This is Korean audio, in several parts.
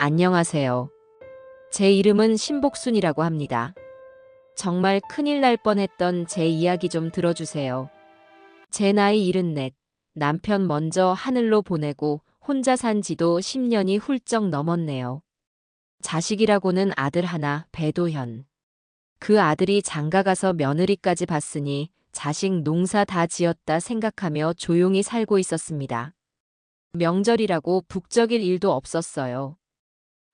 안녕하세요. 제 이름은 신복순이라고 합니다. 정말 큰일 날 뻔했던 제 이야기 좀 들어주세요. 제 나이 74, 남편 먼저 하늘로 보내고 혼자 산 지도 10년이 훌쩍 넘었네요. 자식이라고는 아들 하나, 배도현. 그 아들이 장가가서 며느리까지 봤으니 자식 농사 다 지었다 생각하며 조용히 살고 있었습니다. 명절이라고 북적일 일도 없었어요.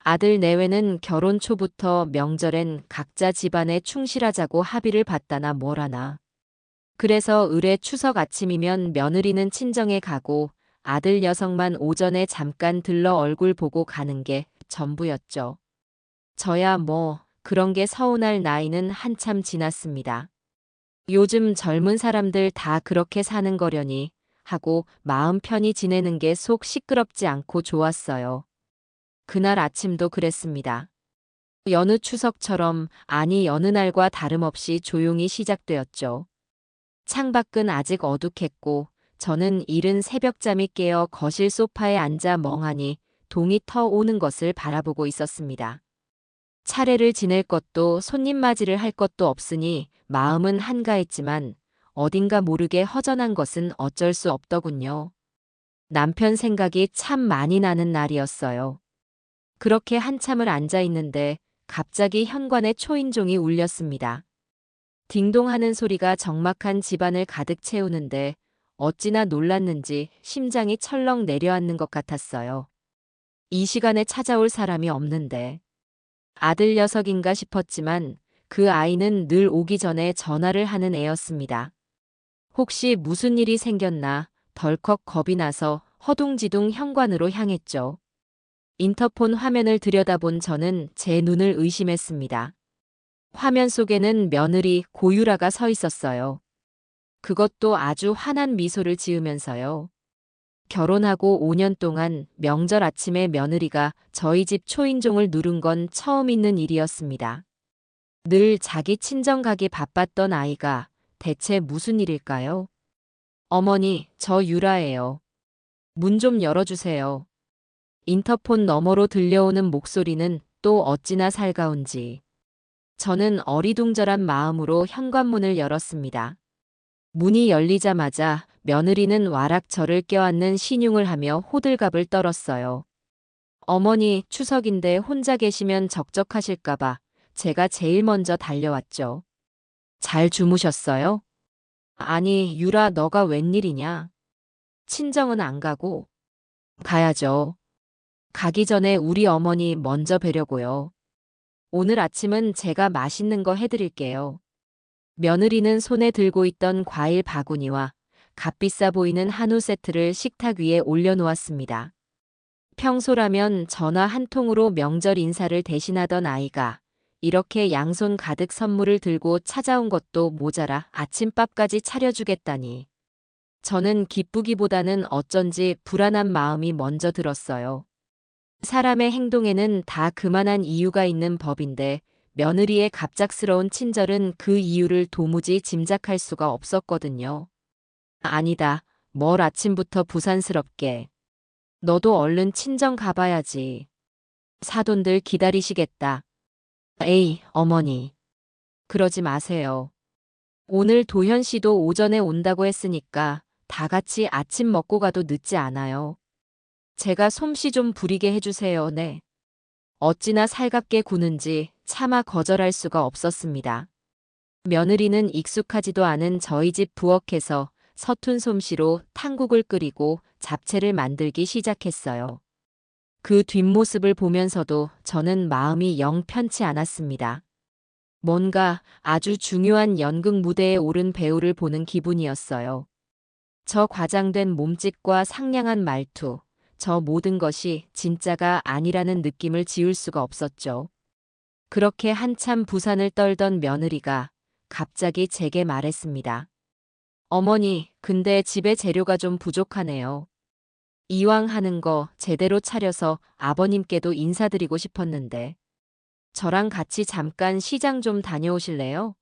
아들 내외는 결혼 초부터 명절엔 각자 집안에 충실하자고 합의를 봤다나 뭐라나. 그래서 을에 추석 아침이면 며느리는 친정에 가고 아들 녀석만 오전에 잠깐 들러 얼굴 보고 가는 게 전부였죠. 저야 뭐 그런 게 서운할 나이는 한참 지났습니다. 요즘 젊은 사람들 다 그렇게 사는 거려니 하고 마음 편히 지내는 게 속 시끄럽지 않고 좋았어요. 그날 아침도 그랬습니다. 여느 추석처럼 아니 여느 날과 다름없이 조용히 시작되었죠. 창밖은 아직 어둑했고 저는 이른 새벽잠이 깨어 거실 소파에 앉아 멍하니 동이 터 오는 것을 바라보고 있었습니다. 차례를 지낼 것도 손님 맞이를 할 것도 없으니 마음은 한가했지만 어딘가 모르게 허전한 것은 어쩔 수 없더군요. 남편 생각이 참 많이 나는 날이었어요. 그렇게 한참을 앉아 있는데 갑자기 현관에 초인종이 울렸습니다. 딩동하는 소리가 적막한 집안을 가득 채우는데 어찌나 놀랐는지 심장이 철렁 내려앉는 것 같았어요. 이 시간에 찾아올 사람이 없는데 아들 녀석인가 싶었지만 그 아이는 늘 오기 전에 전화를 하는 애였습니다. 혹시 무슨 일이 생겼나 덜컥 겁이 나서 허둥지둥 현관으로 향했죠. 인터폰 화면을 들여다본 저는 제 눈을 의심했습니다. 화면 속에는 며느리 고유라가 서 있었어요. 그것도 아주 환한 미소를 지으면서요. 결혼하고 5년 동안 명절 아침에 며느리가 저희 집 초인종을 누른 건 처음 있는 일이었습니다. 늘 자기 친정 가기 바빴던 아이가 대체 무슨 일일까요? 어머니, 저 유라예요. 문 좀 열어주세요. 인터폰 너머로 들려오는 목소리는 또 어찌나 살가운지. 저는 어리둥절한 마음으로 현관문을 열었습니다. 문이 열리자마자 며느리는 와락 저를 껴안는 신용을 하며 호들갑을 떨었어요. 어머니, 추석인데 혼자 계시면 적적하실까봐 제가 제일 먼저 달려왔죠. 잘 주무셨어요? 아니, 유라, 너가 웬일이냐? 친정은 안 가고? 가야죠. 가기 전에 우리 어머니 먼저 뵈려고요. 오늘 아침은 제가 맛있는 거 해드릴게요. 며느리는 손에 들고 있던 과일 바구니와 값비싸 보이는 한우 세트를 식탁 위에 올려놓았습니다. 평소라면 전화 한 통으로 명절 인사를 대신하던 아이가 이렇게 양손 가득 선물을 들고 찾아온 것도 모자라 아침밥까지 차려주겠다니. 저는 기쁘기보다는 어쩐지 불안한 마음이 먼저 들었어요. 사람의 행동에는 다 그만한 이유가 있는 법인데 며느리의 갑작스러운 친절은 그 이유를 도무지 짐작할 수가 없었거든요. 아니다. 뭘 아침부터 부산스럽게. 너도 얼른 친정 가봐야지. 사돈들 기다리시겠다. 에이, 어머니. 그러지 마세요. 오늘 도현 씨도 오전에 온다고 했으니까 다 같이 아침 먹고 가도 늦지 않아요. 제가 솜씨 좀 부리게 해주세요. 네. 어찌나 살갑게 구는지 차마 거절할 수가 없었습니다. 며느리는 익숙하지도 않은 저희 집 부엌에서 서툰 솜씨로 탕국을 끓이고 잡채를 만들기 시작했어요. 그 뒷모습을 보면서도 저는 마음이 영 편치 않았습니다. 뭔가 아주 중요한 연극 무대에 오른 배우를 보는 기분이었어요. 저 과장된 몸짓과 상냥한 말투, 저 모든 것이 진짜가 아니라는 느낌을 지울 수가 없었죠. 그렇게 한참 부산을 떨던 며느리가 갑자기 제게 말했습니다. 어머니, 근데 집에 재료가 좀 부족하네요. 이왕 하는 거 제대로 차려서 아버님께도 인사드리고 싶었는데. 저랑 같이 잠깐 시장 좀 다녀오실래요?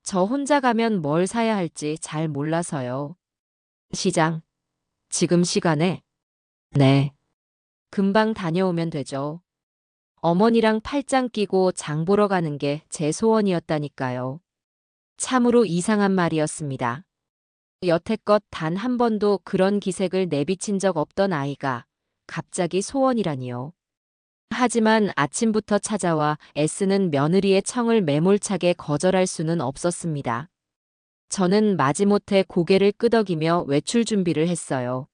저 혼자 가면 뭘 사야 할지 잘 몰라서요. 시장? 지금 시간에? 네. 금방 다녀오면 되죠. 어머니랑 팔짱 끼고 장 보러 가는 게 제 소원이었다니까요. 참으로 이상한 말이었습니다. 여태껏 단 한 번도 그런 기색을 내비친 적 없던 아이가 갑자기 소원이라니요. 하지만 아침부터 찾아와 애쓰는 며느리의 청을 매몰차게 거절할 수는 없었습니다. 저는 마지못해 고개를 끄덕이며 외출 준비를 했어요.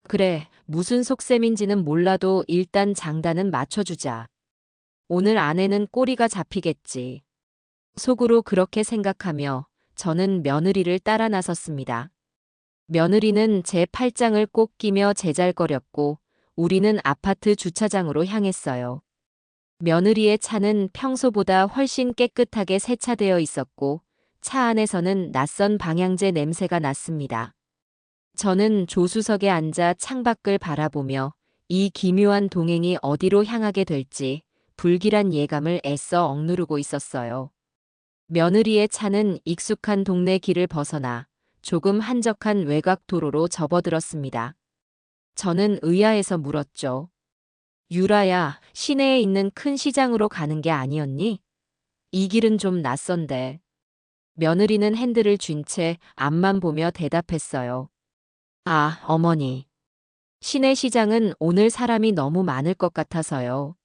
그래, 무슨 속셈인지는 몰라도 일단 장단은 맞춰주자. 오늘 안에는 꼬리가 잡히겠지. 속으로 그렇게 생각하며 저는 며느리를 따라 나섰습니다. 며느리는 제 팔짱을 꼭 끼며 제잘거렸고 우리는 아파트 주차장으로 향했어요. 며느리의 차는 평소보다 훨씬 깨끗하게 세차되어 있었고 차 안에서는 낯선 방향제 냄새가 났습니다. 저는 조수석에 앉아 창밖을 바라보며 이 기묘한 동행이 어디로 향하게 될지 불길한 예감을 애써 억누르고 있었어요. 며느리의 차는 익숙한 동네 길을 벗어나 조금 한적한 외곽 도로로 접어들었습니다. 저는 의아해서 물었죠. 유라야, 시내에 있는 큰 시장으로 가는 게 아니었니? 이 길은 좀 낯선데. 며느리는 핸들을 쥔 채 앞만 보며 대답했어요. 아, 어머니. 시내 시장은 오늘 사람이 너무 많을 것 같아서요.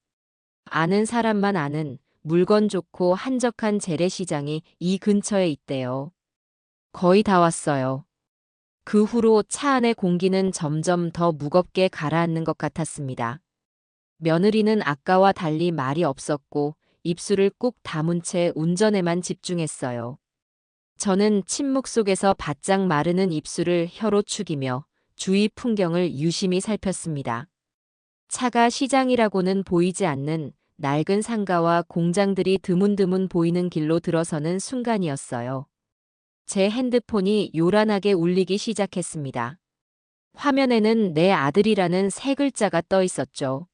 아는 사람만 아는 물건 좋고 한적한 재래시장이 이 근처에 있대요. 거의 다 왔어요. 그 후로 차 안의 공기는 점점 더 무겁게 가라앉는 것 같았습니다. 며느리는 아까와 달리 말이 없었고 입술을 꾹 다문 채 운전에만 집중했어요. 저는 침묵 속에서 바짝 마르는 입술을 혀로 축이며 주위 풍경을 유심히 살폈습니다. 차가 시장이라고는 보이지 않는 낡은 상가와 공장들이 드문드문 보이는 길로 들어서는 순간이었어요. 제 핸드폰이 요란하게 울리기 시작했습니다. 화면에는 내 아들이라는 세 글자가 떠 있었죠.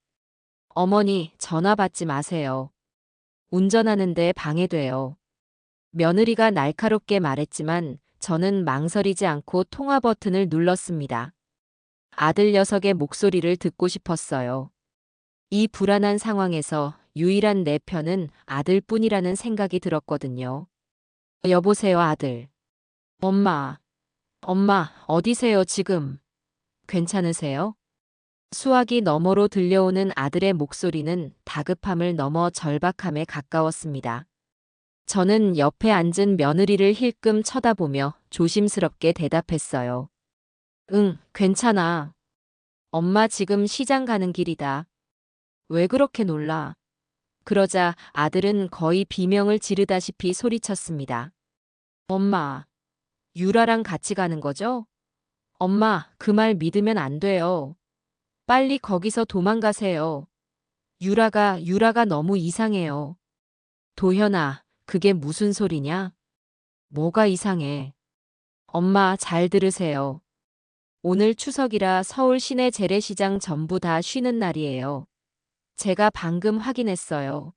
어머니, 전화 받지 마세요. 운전하는데 방해돼요. 며느리가 날카롭게 말했지만 저는 망설이지 않고 통화 버튼을 눌렀습니다. 아들 녀석의 목소리를 듣고 싶었어요. 이 불안한 상황에서 유일한 내 편은 아들뿐이라는 생각이 들었거든요. 여보세요, 아들. 엄마, 엄마, 어디세요, 지금? 괜찮으세요? 수화기 너머로 들려오는 아들의 목소리는 다급함을 넘어 절박함에 가까웠습니다. 저는 옆에 앉은 며느리를 힐끔 쳐다보며 조심스럽게 대답했어요. 응, 괜찮아. 엄마 지금 시장 가는 길이다. 왜 그렇게 놀라? 그러자 아들은 거의 비명을 지르다시피 소리쳤습니다. 엄마, 유라랑 같이 가는 거죠? 엄마, 그 말 믿으면 안 돼요. 빨리 거기서 도망가세요. 유라가 너무 이상해요. 도현아, 그게 무슨 소리냐? 뭐가 이상해? 엄마, 잘 들으세요. 오늘 추석이라 서울 시내 재래시장 전부 다 쉬는 날이에요. 제가 방금 확인했어요.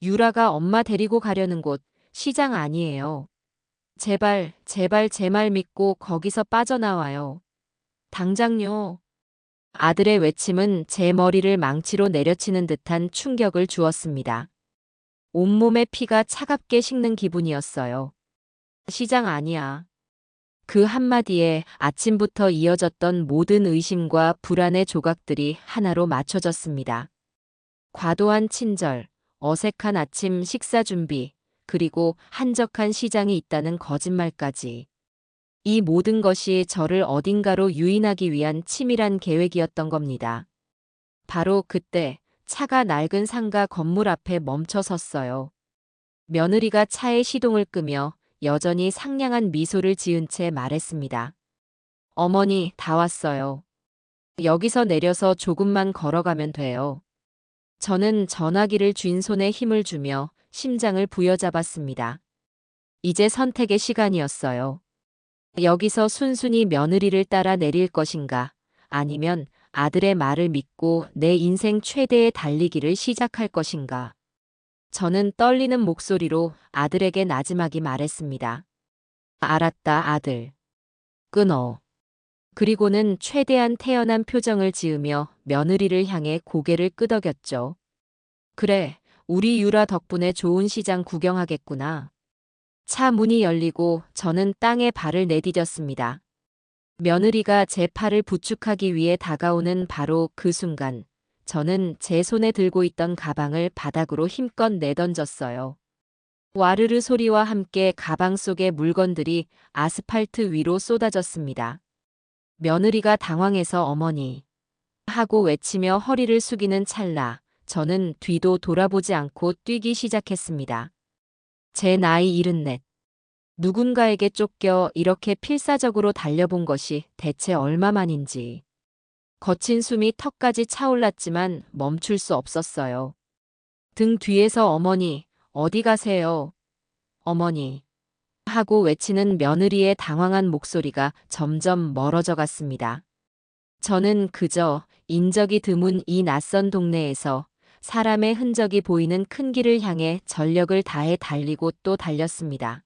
유라가 엄마 데리고 가려는 곳, 시장 아니에요. 제발, 제발 제 말 믿고 거기서 빠져나와요. 당장요. 아들의 외침은 제 머리를 망치로 내려치는 듯한 충격을 주었습니다. 온몸에 피가 차갑게 식는 기분이었어요. 시장 아니야. 그 한마디에 아침부터 이어졌던 모든 의심과 불안의 조각들이 하나로 맞춰졌습니다. 과도한 친절, 어색한 아침 식사 준비, 그리고 한적한 시장이 있다는 거짓말까지. 이 모든 것이 저를 어딘가로 유인하기 위한 치밀한 계획이었던 겁니다. 바로 그때 차가 낡은 상가 건물 앞에 멈춰 섰어요. 며느리가 차의 시동을 끄며 여전히 상냥한 미소를 지은 채 말했습니다. 어머니, 다 왔어요. 여기서 내려서 조금만 걸어가면 돼요. 저는 전화기를 쥔 손에 힘을 주며 심장을 부여잡았습니다. 이제 선택의 시간이었어요. 여기서 순순히 며느리를 따라 내릴 것인가, 아니면 아들의 말을 믿고 내 인생 최대의 달리기를 시작할 것인가. 저는 떨리는 목소리로 아들에게 나지막이 말했습니다. 알았다, 아들. 끊어. 그리고는 최대한 태연한 표정을 지으며 며느리를 향해 고개를 끄덕였죠. 그래, 우리 유라 덕분에 좋은 시장 구경하겠구나. 차 문이 열리고 저는 땅에 발을 내디뎠습니다. 며느리가 제 팔을 부축하기 위해 다가오는 바로 그 순간, 저는 제 손에 들고 있던 가방을 바닥으로 힘껏 내던졌어요. 와르르 소리와 함께 가방 속의 물건들이 아스팔트 위로 쏟아졌습니다. 며느리가 당황해서 어머니 하고 외치며 허리를 숙이는 찰나 저는 뒤도 돌아보지 않고 뛰기 시작했습니다. 제 나이 74. 누군가에게 쫓겨 이렇게 필사적으로 달려본 것이 대체 얼마만인지. 거친 숨이 턱까지 차올랐지만 멈출 수 없었어요. 등 뒤에서 어머니, 어디 가세요? 어머니. 하고 외치는 며느리의 당황한 목소리가 점점 멀어져 갔습니다. 저는 그저 인적이 드문 이 낯선 동네에서 사람의 흔적이 보이는 큰 길을 향해 전력을 다해 달리고 또 달렸습니다.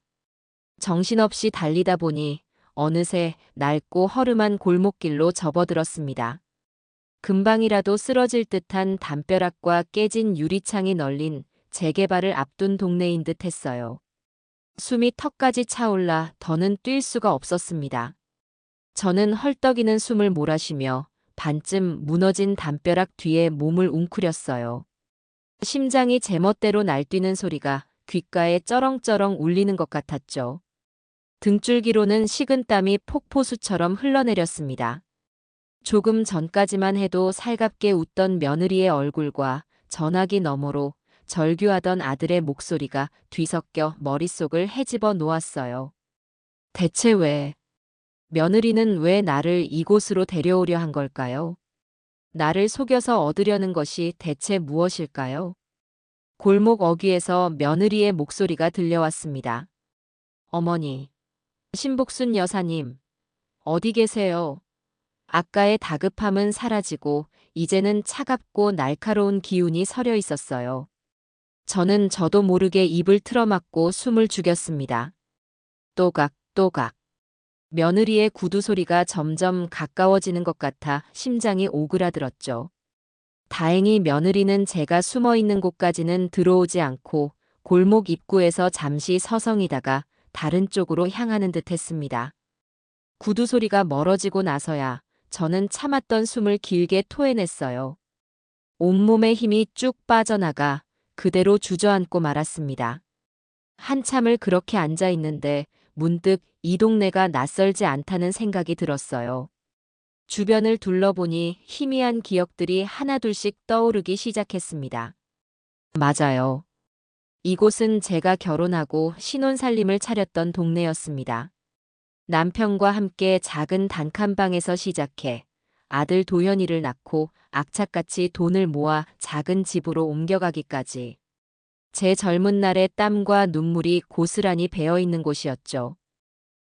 정신없이 달리다 보니 어느새 낡고 허름한 골목길로 접어들었습니다. 금방이라도 쓰러질 듯한 담벼락과 깨진 유리창이 널린 재개발을 앞둔 동네인 듯 했어요. 숨이 턱까지 차올라 더는 뛸 수가 없었습니다. 저는 헐떡이는 숨을 몰아쉬며 반쯤 무너진 담벼락 뒤에 몸을 웅크렸어요. 심장이 제멋대로 날뛰는 소리가 귓가에 쩌렁쩌렁 울리는 것 같았죠. 등줄기로는 식은땀이 폭포수처럼 흘러내렸습니다. 조금 전까지만 해도 살갑게 웃던 며느리의 얼굴과 전화기 너머로 절규하던 아들의 목소리가 뒤섞여 머릿속을 헤집어 놓았어요. 대체 왜? 며느리는 왜 나를 이곳으로 데려오려 한 걸까요? 나를 속여서 얻으려는 것이 대체 무엇일까요? 골목 어귀에서 며느리의 목소리가 들려왔습니다. 어머니, 신복순 여사님, 어디 계세요? 아까의 다급함은 사라지고 이제는 차갑고 날카로운 기운이 서려 있었어요. 저는 저도 모르게 입을 틀어막고 숨을 죽였습니다. 또각, 또각. 며느리의 구두 소리가 점점 가까워지는 것 같아 심장이 오그라들었죠. 다행히 며느리는 제가 숨어 있는 곳까지는 들어오지 않고 골목 입구에서 잠시 서성이다가 다른 쪽으로 향하는 듯 했습니다. 구두 소리가 멀어지고 나서야 저는 참았던 숨을 길게 토해냈어요. 온몸의 힘이 쭉 빠져나가 그대로 주저앉고 말았습니다. 한참을 그렇게 앉아 있는데 문득 이 동네가 낯설지 않다는 생각이 들었어요. 주변을 둘러보니 희미한 기억들이 하나둘씩 떠오르기 시작했습니다. 맞아요. 이곳은 제가 결혼하고 신혼살림을 차렸던 동네였습니다. 남편과 함께 작은 단칸방에서 시작해 아들 도현이를 낳고 악착같이 돈을 모아 작은 집으로 옮겨가기까지. 제 젊은 날의 땀과 눈물이 고스란히 배어있는 곳이었죠.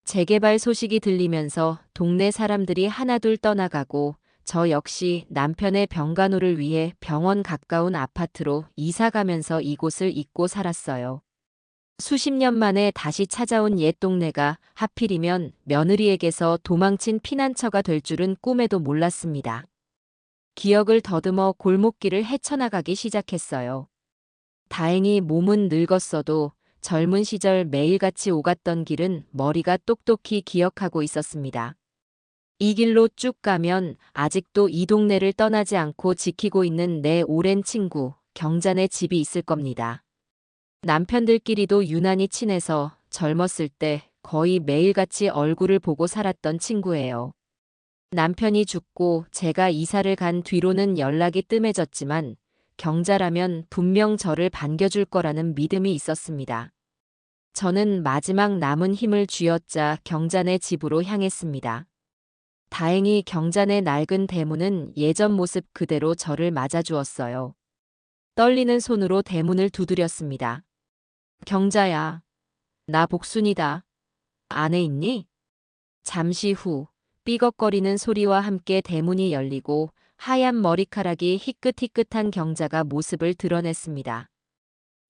재개발 소식이 들리면서 동네 사람들이 하나둘 떠나가고 저 역시 남편의 병간호를 위해 병원 가까운 아파트로 이사가면서 이곳을 잊고 살았어요. 수십 년 만에 다시 찾아온 옛 동네가 하필이면 며느리에게서 도망친 피난처가 될 줄은 꿈에도 몰랐습니다. 기억을 더듬어 골목길을 헤쳐나가기 시작했어요. 다행히 몸은 늙었어도 젊은 시절 매일같이 오갔던 길은 머리가 똑똑히 기억하고 있었습니다. 이 길로 쭉 가면 아직도 이 동네를 떠나지 않고 지키고 있는 내 오랜 친구, 경자네 집이 있을 겁니다. 남편들끼리도 유난히 친해서 젊었을 때 거의 매일같이 얼굴을 보고 살았던 친구예요. 남편이 죽고 제가 이사를 간 뒤로는 연락이 뜸해졌지만 경자라면 분명 저를 반겨줄 거라는 믿음이 있었습니다. 저는 마지막 남은 힘을 쥐어짜 경자네 집으로 향했습니다. 다행히 경자네 낡은 대문은 예전 모습 그대로 저를 맞아주었어요. 떨리는 손으로 대문을 두드렸습니다. 경자야, 나 복순이다. 안에 있니? 잠시 후 삐걱거리는 소리와 함께 대문이 열리고 하얀 머리카락이 희끗희끗한 경자가 모습을 드러냈습니다.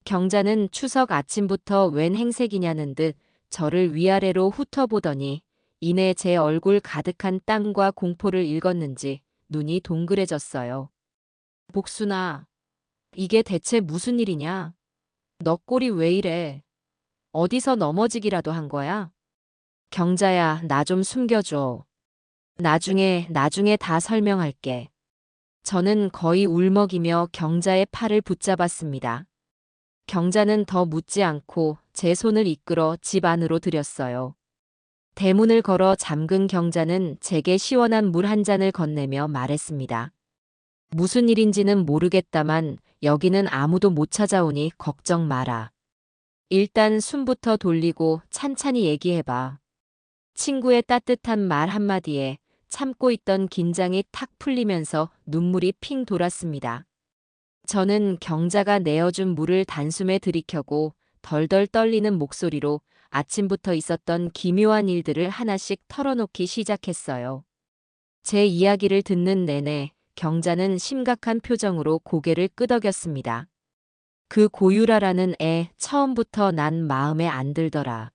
경자는 추석 아침부터 웬 행색이냐는 듯 저를 위아래로 훑어보더니 이내 제 얼굴 가득한 땀과 공포를 읽었는지 눈이 동그래졌어요. 복순아, 이게 대체 무슨 일이냐? 너 꼴이 왜 이래? 어디서 넘어지기라도 한 거야? 경자야, 나 좀 숨겨줘. 나중에 다 설명할게. 저는 거의 울먹이며 경자의 팔을 붙잡았습니다. 경자는 더 묻지 않고 제 손을 이끌어 집 안으로 들였어요. 대문을 걸어 잠근 경자는 제게 시원한 물 한 잔을 건네며 말했습니다. 무슨 일인지는 모르겠다만 여기는 아무도 못 찾아오니 걱정 마라. 일단 숨부터 돌리고 찬찬히 얘기해봐. 친구의 따뜻한 말 한마디에 참고 있던 긴장이 탁 풀리면서 눈물이 핑 돌았습니다. 저는 경자가 내어준 물을 단숨에 들이켜고 덜덜 떨리는 목소리로 아침부터 있었던 기묘한 일들을 하나씩 털어놓기 시작했어요. 제 이야기를 듣는 내내 경자는 심각한 표정으로 고개를 끄덕였습니다. 그 고유라라는 애 처음부터 난 마음에 안 들더라.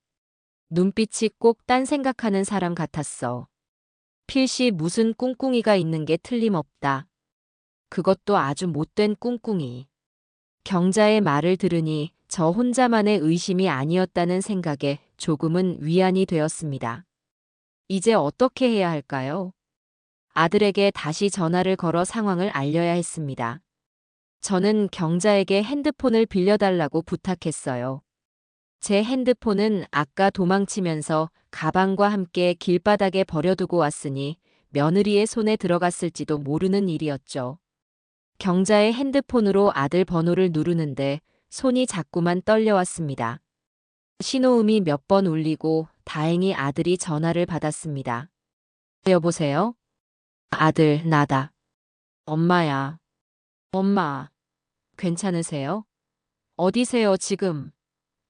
눈빛이 꼭 딴 생각하는 사람 같았어. 필시 무슨 꿍꿍이가 있는 게 틀림없다. 그것도 아주 못된 꿍꿍이. 경자의 말을 들으니 저 혼자만의 의심이 아니었다는 생각에 조금은 위안이 되었습니다. 이제 어떻게 해야 할까요? 아들에게 다시 전화를 걸어 상황을 알려야 했습니다. 저는 경자에게 핸드폰을 빌려달라고 부탁했어요. 제 핸드폰은 아까 도망치면서 가방과 함께 길바닥에 버려두고 왔으니 며느리의 손에 들어갔을지도 모르는 일이었죠. 경자의 핸드폰으로 아들 번호를 누르는데 손이 자꾸만 떨려왔습니다. 신호음이 몇 번 울리고 다행히 아들이 전화를 받았습니다. 여보세요? 아들, 나다. 엄마야. 엄마, 괜찮으세요? 어디세요, 지금?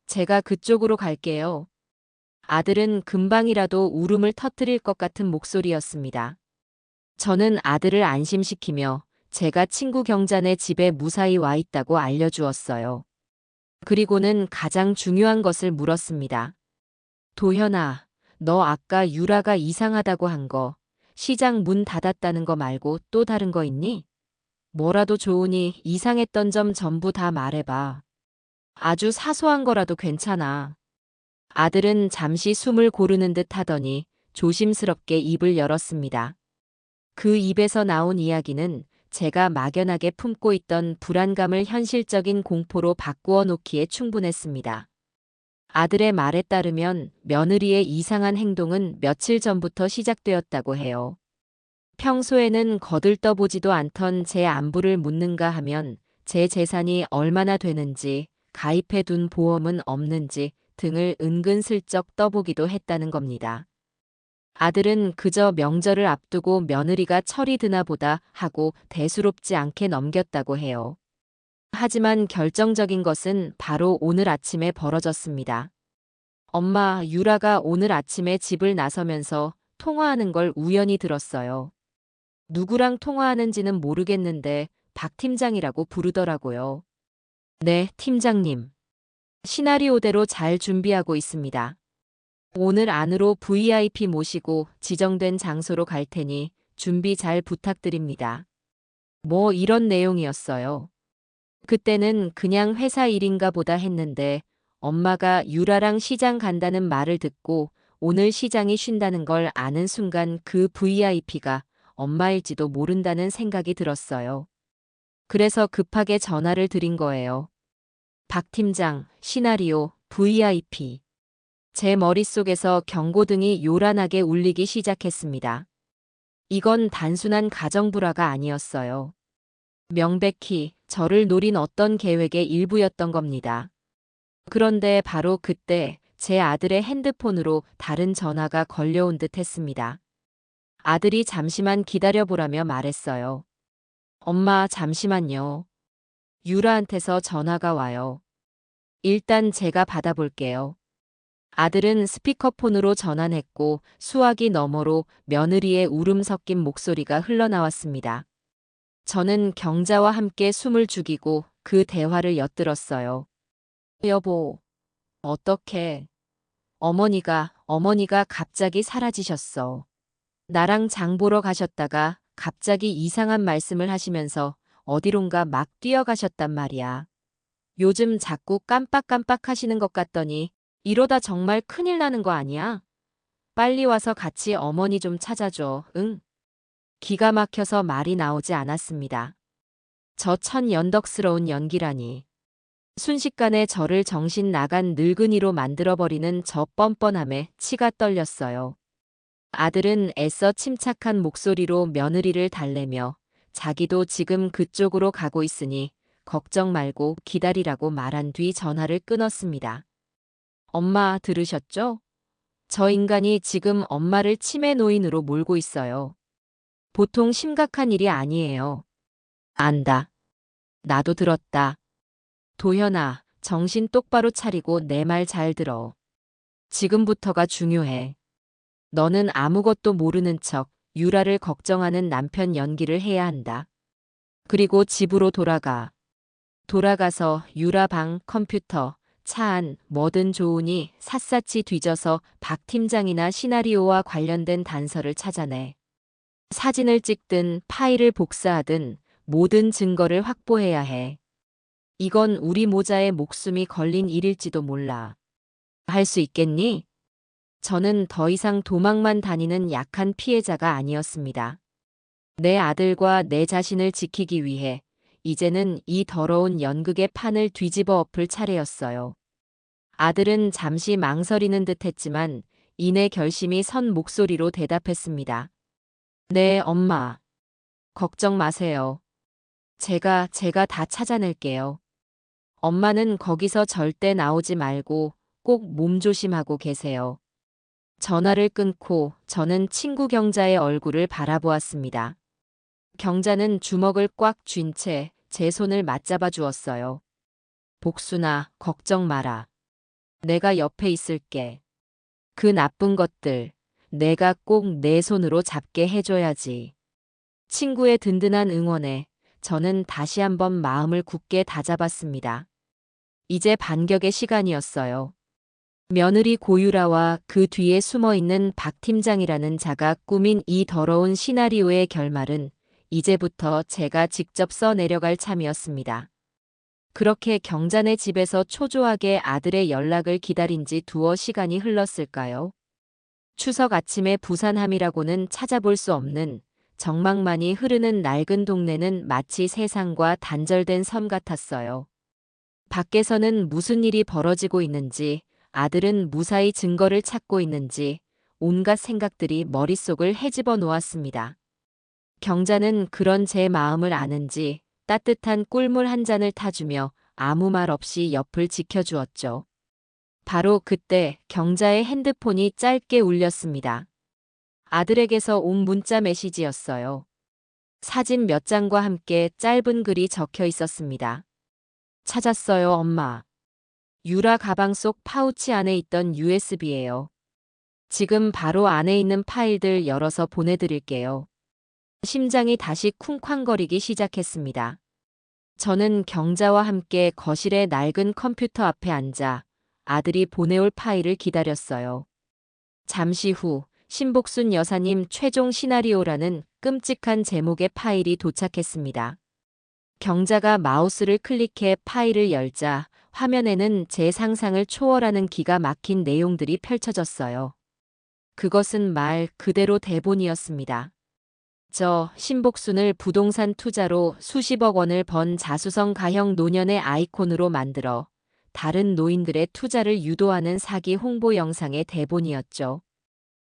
제가 그쪽으로 갈게요. 아들은 금방이라도 울음을 터뜨릴 것 같은 목소리였습니다. 저는 아들을 안심시키며 제가 친구 경자네 집에 무사히 와 있다고 알려주었어요. 그리고는 가장 중요한 것을 물었습니다. 도현아, 너 아까 유라가 이상하다고 한 거, 시장 문 닫았다는 거 말고 또 다른 거 있니? 뭐라도 좋으니 이상했던 점 전부 다 말해봐. 아주 사소한 거라도 괜찮아. 아들은 잠시 숨을 고르는 듯 하더니 조심스럽게 입을 열었습니다. 그 입에서 나온 이야기는 제가 막연하게 품고 있던 불안감을 현실적인 공포로 바꾸어 놓기에 충분했습니다. 아들의 말에 따르면 며느리의 이상한 행동은 며칠 전부터 시작되었다고 해요. 평소에는 거들떠보지도 않던 제 안부를 묻는가 하면 제 재산이 얼마나 되는지, 가입해둔 보험은 없는지 등을 은근슬쩍 떠보기도 했다는 겁니다. 아들은 그저 명절을 앞두고 며느리가 철이 드나 보다 하고 대수롭지 않게 넘겼다고 해요. 하지만 결정적인 것은 바로 오늘 아침에 벌어졌습니다. 엄마, 유라가 오늘 아침에 집을 나서면서 통화하는 걸 우연히 들었어요. 누구랑 통화하는지는 모르겠는데 박 팀장이라고 부르더라고요. 네, 팀장님. 시나리오대로 잘 준비하고 있습니다. 오늘 안으로 VIP 모시고 지정된 장소로 갈 테니 준비 잘 부탁드립니다. 뭐 이런 내용이었어요. 그때는 그냥 회사 일인가 보다 했는데 엄마가 유라랑 시장 간다는 말을 듣고 오늘 시장이 쉰다는 걸 아는 순간 그 VIP가 엄마일지도 모른다는 생각이 들었어요. 그래서 급하게 전화를 드린 거예요. 박 팀장, 시나리오, VIP. 제 머릿속에서 경고등이 요란하게 울리기 시작했습니다. 이건 단순한 가정불화가 아니었어요. 명백히 저를 노린 어떤 계획의 일부였던 겁니다. 그런데 바로 그때 제 아들의 핸드폰으로 다른 전화가 걸려온 듯 했습니다. 아들이 잠시만 기다려보라며 말했어요. 엄마, 잠시만요. 유라한테서 전화가 와요. 일단 제가 받아볼게요. 아들은 스피커폰으로 전환했고 수화기 너머로 며느리의 울음 섞인 목소리가 흘러나왔습니다. 저는 경자와 함께 숨을 죽이고 그 대화를 엿들었어요. 여보, 어떡해. 어머니가 갑자기 사라지셨어. 나랑 장 보러 가셨다가 갑자기 이상한 말씀을 하시면서 어디론가 막 뛰어가셨단 말이야. 요즘 자꾸 깜빡깜빡 하시는 것 같더니 이러다 정말 큰일 나는 거 아니야? 빨리 와서 같이 어머니 좀 찾아줘. 응? 기가 막혀서 말이 나오지 않았습니다. 저 천연덕스러운 연기라니. 순식간에 저를 정신 나간 늙은이로 만들어버리는 저 뻔뻔함에 치가 떨렸어요. 아들은 애써 침착한 목소리로 며느리를 달래며 자기도 지금 그쪽으로 가고 있으니 걱정 말고 기다리라고 말한 뒤 전화를 끊었습니다. 엄마 들으셨죠? 저 인간이 지금 엄마를 치매 노인으로 몰고 있어요. 보통 심각한 일이 아니에요. 안다. 나도 들었다. 도현아, 정신 똑바로 차리고 내 말 잘 들어. 지금부터가 중요해. 너는 아무것도 모르는 척 유라를 걱정하는 남편 연기를 해야 한다. 그리고 집으로 돌아가. 돌아가서 유라 방, 컴퓨터, 차 안, 뭐든 좋으니 샅샅이 뒤져서 박 팀장이나 시나리오와 관련된 단서를 찾아내. 사진을 찍든 파일을 복사하든 모든 증거를 확보해야 해. 이건 우리 모자에 목숨이 걸린 일일지도 몰라. 할 수 있겠니? 저는 더 이상 도망만 다니는 약한 피해자가 아니었습니다. 내 아들과 내 자신을 지키기 위해 이제는 이 더러운 연극의 판을 뒤집어 엎을 차례였어요. 아들은 잠시 망설이는 듯 했지만 이내 결심이 선 목소리로 대답했습니다. 네, 엄마. 걱정 마세요. 제가 다 찾아낼게요. 엄마는 거기서 절대 나오지 말고 꼭 몸조심하고 계세요. 전화를 끊고 저는 친구 경자의 얼굴을 바라보았습니다. 경자는 주먹을 꽉 쥔 채 제 손을 맞잡아 주었어요. 복순아, 걱정 마라. 내가 옆에 있을게. 그 나쁜 것들, 내가 꼭 내 손으로 잡게 해줘야지. 친구의 든든한 응원에 저는 다시 한번 마음을 굳게 다잡았습니다. 이제 반격의 시간이었어요. 며느리 고유라와 그 뒤에 숨어있는 박 팀장이라는 자가 꾸민 이 더러운 시나리오의 결말은 이제부터 제가 직접 써내려갈 참이었습니다. 그렇게 경자네 집에서 초조하게 아들의 연락을 기다린 지 두어 시간이 흘렀을까요? 추석 아침에 부산함이라고는 찾아볼 수 없는 정막만이 흐르는 낡은 동네는 마치 세상과 단절된 섬 같았어요. 밖에서는 무슨 일이 벌어지고 있는지, 아들은 무사히 증거를 찾고 있는지 온갖 생각들이 머릿속을 헤집어 놓았습니다. 경자는 그런 제 마음을 아는지 따뜻한 꿀물 한 잔을 타주며 아무 말 없이 옆을 지켜주었죠. 바로 그때 경자의 핸드폰이 짧게 울렸습니다. 아들에게서 온 문자 메시지였어요. 사진 몇 장과 함께 짧은 글이 적혀 있었습니다. 찾았어요, 엄마. 유라 가방 속 파우치 안에 있던 USB예요. 지금 바로 안에 있는 파일들 열어서 보내드릴게요. 심장이 다시 쿵쾅거리기 시작했습니다. 저는 경자와 함께 거실의 낡은 컴퓨터 앞에 앉아 아들이 보내올 파일을 기다렸어요. 잠시 후 신복순 여사님 최종 시나리오라는 끔찍한 제목의 파일이 도착했습니다. 경자가 마우스를 클릭해 파일을 열자 화면에는 제 상상을 초월하는 기가 막힌 내용들이 펼쳐졌어요. 그것은 말 그대로 대본이었습니다. 저 신복순을 부동산 투자로 수십억 원을 번 자수성 가형 노년의 아이콘으로 만들어 다른 노인들의 투자를 유도하는 사기 홍보 영상의 대본이었죠.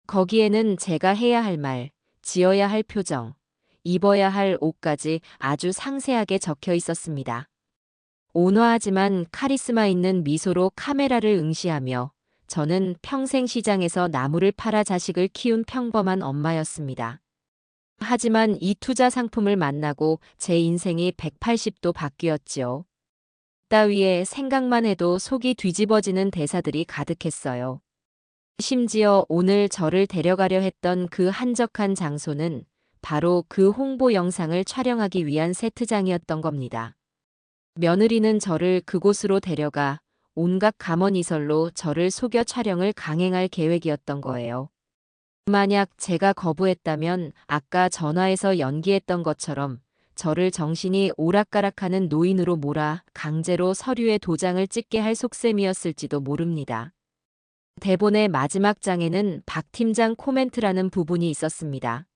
거기에는 제가 해야 할 말, 지어야 할 표정, 입어야 할 옷까지 아주 상세하게 적혀 있었습니다. 온화하지만 카리스마 있는 미소로 카메라를 응시하며 저는 평생 시장에서 나무를 팔아 자식을 키운 평범한 엄마였습니다. 하지만 이 투자 상품을 만나고 제 인생이 180도 바뀌었지요. 따위에 생각만 해도 속이 뒤집어지는 대사들이 가득했어요. 심지어 오늘 저를 데려가려 했던 그 한적한 장소는 바로 그 홍보 영상을 촬영하기 위한 세트장이었던 겁니다. 며느리는 저를 그곳으로 데려가 온갖 감언이설로 저를 속여 촬영을 강행할 계획이었던 거예요. 만약 제가 거부했다면 아까 전화에서 연기했던 것처럼 저를 정신이 오락가락하는 노인으로 몰아 강제로 서류에 도장을 찍게 할 속셈이었을지도 모릅니다. 대본의 마지막 장에는 박 팀장 코멘트라는 부분이 있었습니다.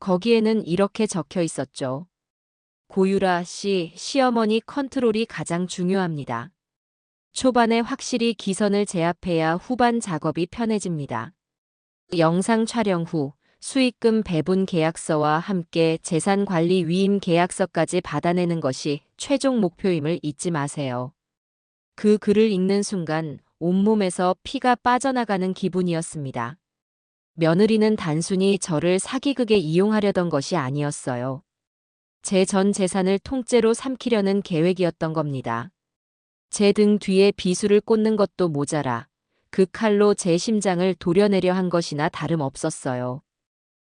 거기에는 이렇게 적혀 있었죠. 고유라 씨, 시어머니 컨트롤이 가장 중요합니다. 초반에 확실히 기선을 제압해야 후반 작업이 편해집니다. 영상 촬영 후 수익금 배분 계약서와 함께 재산관리 위임 계약서까지 받아내는 것이 최종 목표임을 잊지 마세요. 그 글을 읽는 순간 온몸에서 피가 빠져나가는 기분이었습니다. 며느리는 단순히 저를 사기극에 이용하려던 것이 아니었어요. 제 전 재산을 통째로 삼키려는 계획이었던 겁니다. 제 등 뒤에 비수를 꽂는 것도 모자라 그 칼로 제 심장을 도려내려 한 것이나 다름없었어요.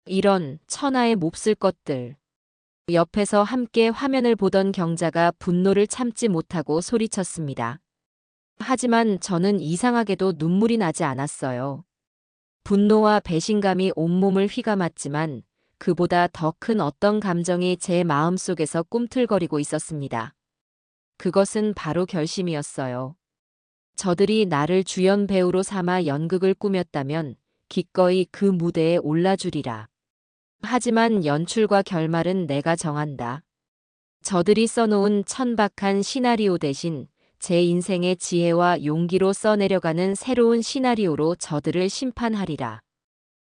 이런 천하의 몹쓸 것들. 옆에서 함께 화면을 보던 경자가 분노를 참지 못하고 소리쳤습니다. 하지만 저는 이상하게도 눈물이 나지 않았어요. 분노와 배신감이 온몸을 휘감았지만 그보다 더 큰 어떤 감정이 제 마음속에서 꿈틀거리고 있었습니다. 그것은 바로 결심이었어요. 저들이 나를 주연 배우로 삼아 연극을 꾸몄다면 기꺼이 그 무대에 올라주리라. 하지만 연출과 결말은 내가 정한다. 저들이 써놓은 천박한 시나리오 대신 제 인생의 지혜와 용기로 써내려가는 새로운 시나리오로 저들을 심판하리라.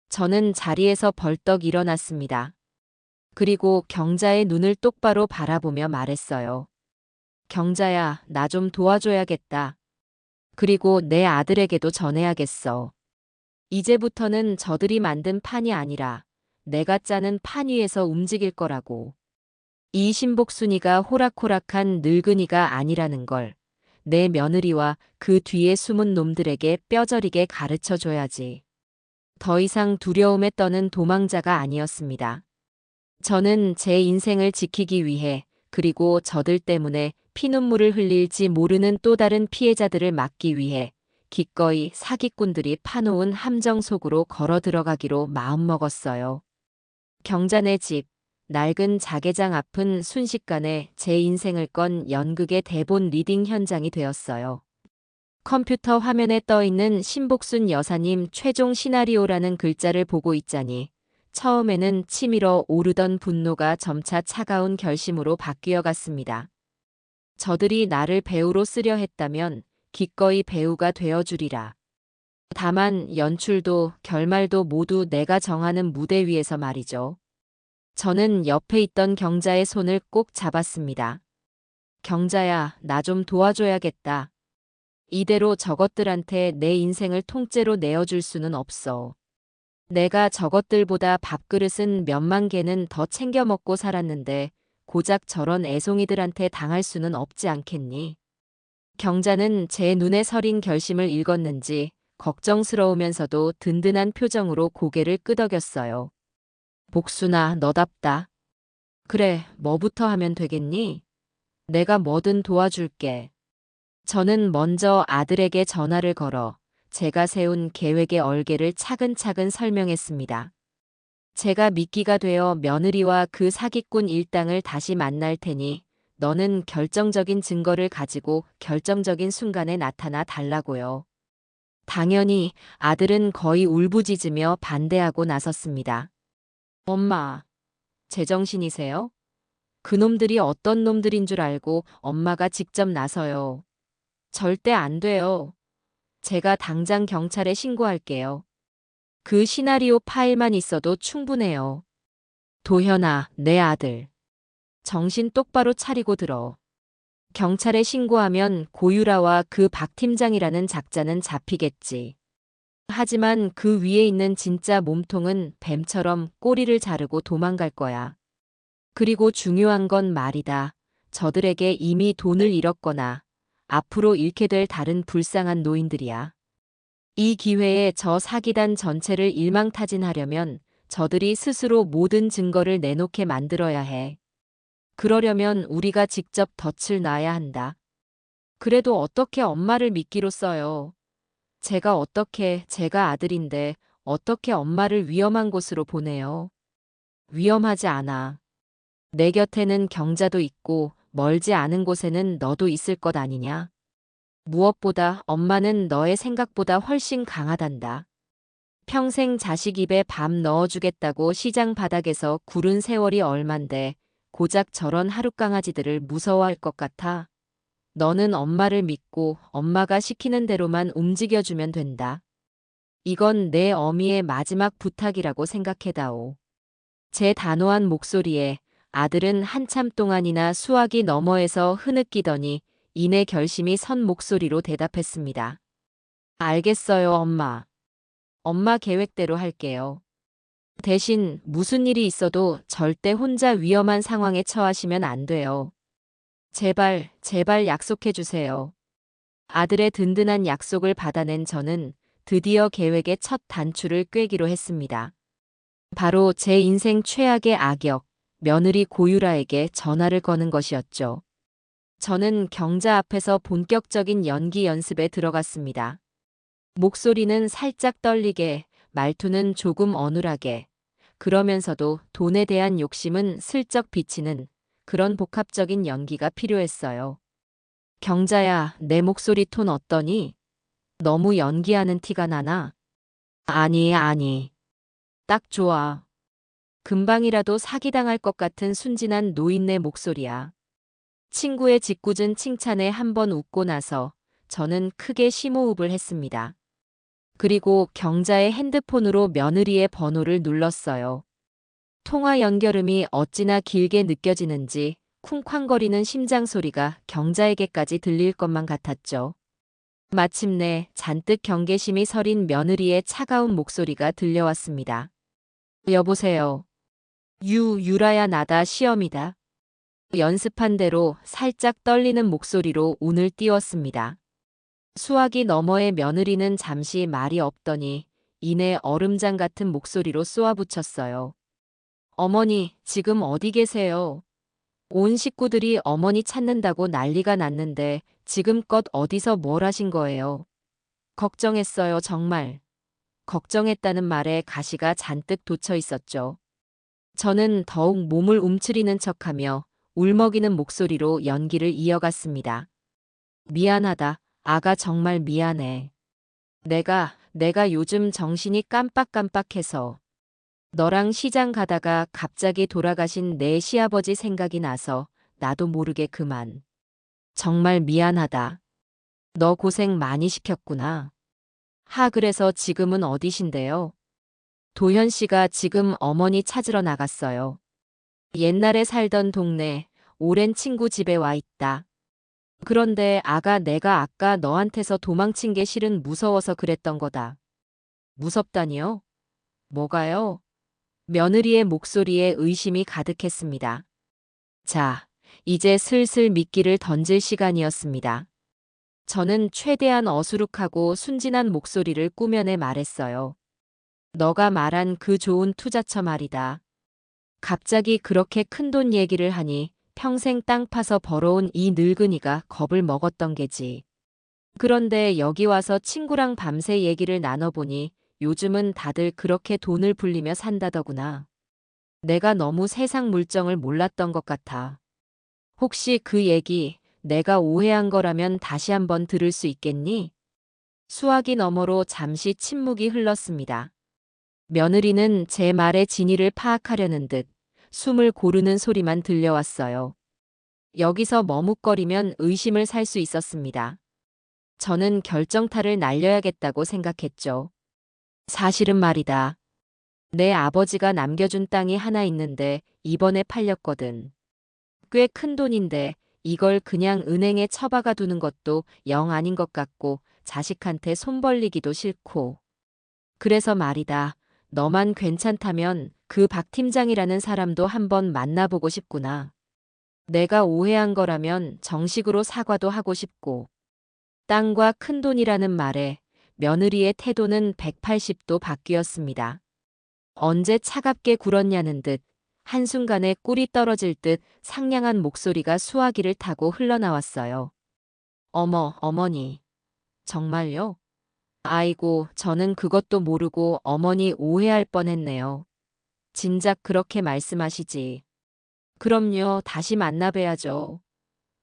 저는 자리에서 벌떡 일어났습니다. 그리고 경자의 눈을 똑바로 바라보며 말했어요. 경자야, 나 좀 도와줘야겠다. 그리고 내 아들에게도 전해야겠어. 이제부터는 저들이 만든 판이 아니라 내가 짜는 판 위에서 움직일 거라고. 이 신복순이가 호락호락한 늙은이가 아니라는 걸 내 며느리와 그 뒤에 숨은 놈들에게 뼈저리게 가르쳐줘야지. 더 이상 두려움에 떠는 도망자가 아니었습니다. 저는 제 인생을 지키기 위해 그리고 저들 때문에 피눈물을 흘릴지 모르는 또 다른 피해자들을 막기 위해 기꺼이 사기꾼들이 파놓은 함정 속으로 걸어 들어가기로 마음먹었어요. 경자네 집, 낡은 자개장 앞은 순식간에 제 인생을 건 연극의 대본 리딩 현장이 되었어요. 컴퓨터 화면에 떠있는 신복순 여사님 최종 시나리오라는 글자를 보고 있자니 처음에는 치밀어 오르던 분노가 점차 차가운 결심으로 바뀌어 갔습니다. 저들이 나를 배우로 쓰려 했다면 기꺼이 배우가 되어주리라. 다만 연출도 결말도 모두 내가 정하는 무대 위에서 말이죠. 저는 옆에 있던 경자의 손을 꼭 잡았습니다. 경자야, 나 좀 도와줘야겠다. 이대로 저것들한테 내 인생을 통째로 내어줄 수는 없어. 내가 저것들보다 밥그릇은 몇만 개는 더 챙겨 먹고 살았는데 고작 저런 애송이들한테 당할 수는 없지 않겠니? 경자는 제 눈에 서린 결심을 읽었는지 걱정스러우면서도 든든한 표정으로 고개를 끄덕였어요. 복순아, 너답다. 그래, 뭐부터 하면 되겠니? 내가 뭐든 도와줄게. 저는 먼저 아들에게 전화를 걸어 제가 세운 계획의 얼개를 차근차근 설명했습니다. 제가 미끼가 되어 며느리와 그 사기꾼 일당을 다시 만날 테니 너는 결정적인 증거를 가지고 결정적인 순간에 나타나 달라고요. 당연히 아들은 거의 울부짖으며 반대하고 나섰습니다. 엄마, 제정신이세요? 그놈들이 어떤 놈들인 줄 알고 엄마가 직접 나서요. 절대 안 돼요. 제가 당장 경찰에 신고할게요. 그 시나리오 파일만 있어도 충분해요. 도현아, 내 아들. 정신 똑바로 차리고 들어. 경찰에 신고하면 고유라와 그 박 팀장이라는 작자는 잡히겠지. 하지만 그 위에 있는 진짜 몸통은 뱀처럼 꼬리를 자르고 도망갈 거야. 그리고 중요한 건 말이다. 저들에게 이미 돈을 잃었거나 앞으로 잃게 될 다른 불쌍한 노인들이야. 이 기회에 저 사기단 전체를 일망타진하려면 저들이 스스로 모든 증거를 내놓게 만들어야 해. 그러려면 우리가 직접 덫을 놔야 한다. 그래도 어떻게 엄마를 미끼로 써요? 제가 아들인데 어떻게 엄마를 위험한 곳으로 보내요? 위험하지 않아. 내 곁에는 경자도 있고 멀지 않은 곳에는 너도 있을 것 아니냐. 무엇보다 엄마는 너의 생각보다 훨씬 강하단다. 평생 자식 입에 밥 넣어주겠다고 시장 바닥에서 구른 세월이 얼만데 고작 저런 하룻강아지들을 무서워할 것 같아. 너는 엄마를 믿고 엄마가 시키는 대로만 움직여주면 된다. 이건 내 어미의 마지막 부탁이라고 생각해다오. 제 단호한 목소리에 아들은 한참 동안이나 수화기 너머에서 흐느끼더니 이내 결심이 선 목소리로 대답했습니다. 알겠어요, 엄마. 엄마 계획대로 할게요. 대신 무슨 일이 있어도 절대 혼자 위험한 상황에 처하시면 안 돼요. 제발, 제발 약속해 주세요. 아들의 든든한 약속을 받아낸 저는 드디어 계획의 첫 단추를 꿰기로 했습니다. 바로 제 인생 최악의 악역, 며느리 고유라에게 전화를 거는 것이었죠. 저는 경자 앞에서 본격적인 연기 연습에 들어갔습니다. 목소리는 살짝 떨리게, 말투는 조금 어눌하게, 그러면서도 돈에 대한 욕심은 슬쩍 비치는 그런 복합적인 연기가 필요했어요. 경자야, 내 목소리 톤 어떠니? 너무 연기하는 티가 나나? 아니, 아니. 딱 좋아. 금방이라도 사기당할 것 같은 순진한 노인네 목소리야. 친구의 짓궂은 칭찬에 한번 웃고 나서 저는 크게 심호흡을 했습니다. 그리고 경자의 핸드폰으로 며느리의 번호를 눌렀어요. 통화 연결음이 어찌나 길게 느껴지는지 쿵쾅거리는 심장 소리가 경자에게까지 들릴 것만 같았죠. 마침내 잔뜩 경계심이 서린 며느리의 차가운 목소리가 들려왔습니다. 여보세요. 유라야 나다 시험이다. 연습한 대로 살짝 떨리는 목소리로 운을 띄웠습니다. 수화기 너머의 며느리는 잠시 말이 없더니 이내 얼음장 같은 목소리로 쏘아붙였어요. 어머니, 지금 어디 계세요? 온 식구들이 어머니 찾는다고 난리가 났는데 지금껏 어디서 뭘 하신 거예요? 걱정했어요, 정말. 걱정했다는 말에 가시가 잔뜩 돋쳐 있었죠. 저는 더욱 몸을 움츠리는 척하며 울먹이는 목소리로 연기를 이어갔습니다. 미안하다. 아가 정말 미안해. 내가 요즘 정신이 깜빡깜빡해서 너랑 시장 가다가 갑자기 돌아가신 내 시아버지 생각이 나서 나도 모르게 그만. 정말 미안하다. 너 고생 많이 시켰구나. 그래서 지금은 어디신데요? 도현 씨가 지금 어머니 찾으러 나갔어요. 옛날에 살던 동네 오랜 친구 집에 와 있다. 그런데 아가 내가 아까 너한테서 도망친 게 실은 무서워서 그랬던 거다. 무섭다니요? 뭐가요? 며느리의 목소리에 의심이 가득했습니다. 자, 이제 슬슬 미끼를 던질 시간이었습니다. 저는 최대한 어수룩하고 순진한 목소리를 꾸며내 말했어요. 너가 말한 그 좋은 투자처 말이다. 갑자기 그렇게 큰돈 얘기를 하니 평생 땅 파서 벌어온 이 늙은이가 겁을 먹었던 게지. 그런데 여기 와서 친구랑 밤새 얘기를 나눠보니 요즘은 다들 그렇게 돈을 불리며 산다더구나. 내가 너무 세상 물정을 몰랐던 것 같아. 혹시 그 얘기 내가 오해한 거라면 다시 한번 들을 수 있겠니? 수화기 너머로 잠시 침묵이 흘렀습니다. 며느리는 제 말의 진위를 파악하려는 듯 숨을 고르는 소리만 들려왔어요. 여기서 머뭇거리면 의심을 살 수 있었습니다. 저는 결정타를 날려야겠다고 생각했죠. 사실은 말이다. 내 아버지가 남겨준 땅이 하나 있는데 이번에 팔렸거든. 꽤 큰 돈인데 이걸 그냥 은행에 처박아 두는 것도 영 아닌 것 같고 자식한테 손 벌리기도 싫고. 그래서 말이다. 너만 괜찮다면 그 박 팀장이라는 사람도 한번 만나보고 싶구나. 내가 오해한 거라면 정식으로 사과도 하고 싶고. 땅과 큰돈이라는 말에 며느리의 태도는 180도 바뀌었습니다. 언제 차갑게 굴었냐는 듯 한순간에 꿀이 떨어질 듯 상냥한 목소리가 수화기를 타고 흘러나왔어요. 어머니. 정말요? 아이고, 저는 그것도 모르고 어머니 오해할 뻔했네요. 진작 그렇게 말씀하시지. 그럼요. 다시 만나 뵈야죠.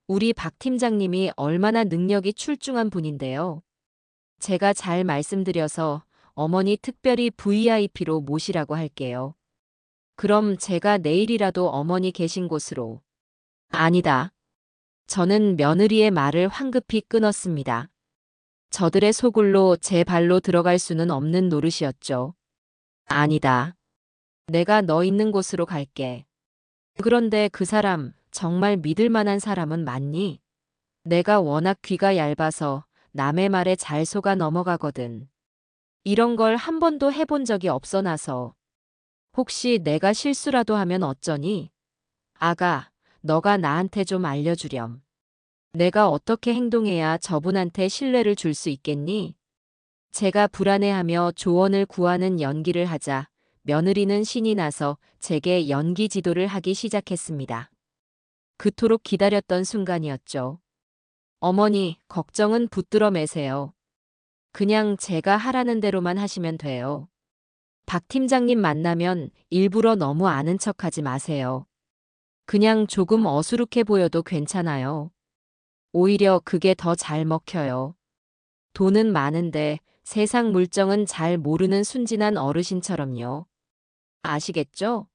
우리 박 팀장님이 얼마나 능력이 출중한 분인데요. 제가 잘 말씀드려서 어머니 특별히 VIP로 모시라고 할게요. 그럼 제가 내일이라도 어머니 계신 곳으로. 아니다. 저는 며느리의 말을 황급히 끊었습니다. 저들의 소굴로 제 발로 들어갈 수는 없는 노릇이었죠. 아니다. 내가 너 있는 곳으로 갈게. 그런데 그 사람, 정말 믿을 만한 사람은 맞니? 내가 워낙 귀가 얇아서 남의 말에 잘 속아 넘어가거든. 이런 걸 한 번도 해본 적이 없어 나서. 혹시 내가 실수라도 하면 어쩌니? 아가, 너가 나한테 좀 알려주렴. 내가 어떻게 행동해야 저분한테 신뢰를 줄 수 있겠니? 제가 불안해하며 조언을 구하는 연기를 하자 며느리는 신이 나서 제게 연기 지도를 하기 시작했습니다. 그토록 기다렸던 순간이었죠. 어머니, 걱정은 붙들어 매세요. 그냥 제가 하라는 대로만 하시면 돼요. 박 팀장님 만나면 일부러 너무 아는 척하지 마세요. 그냥 조금 어수룩해 보여도 괜찮아요. 오히려 그게 더 잘 먹혀요. 돈은 많은데 세상 물정은 잘 모르는 순진한 어르신처럼요. 아시겠죠?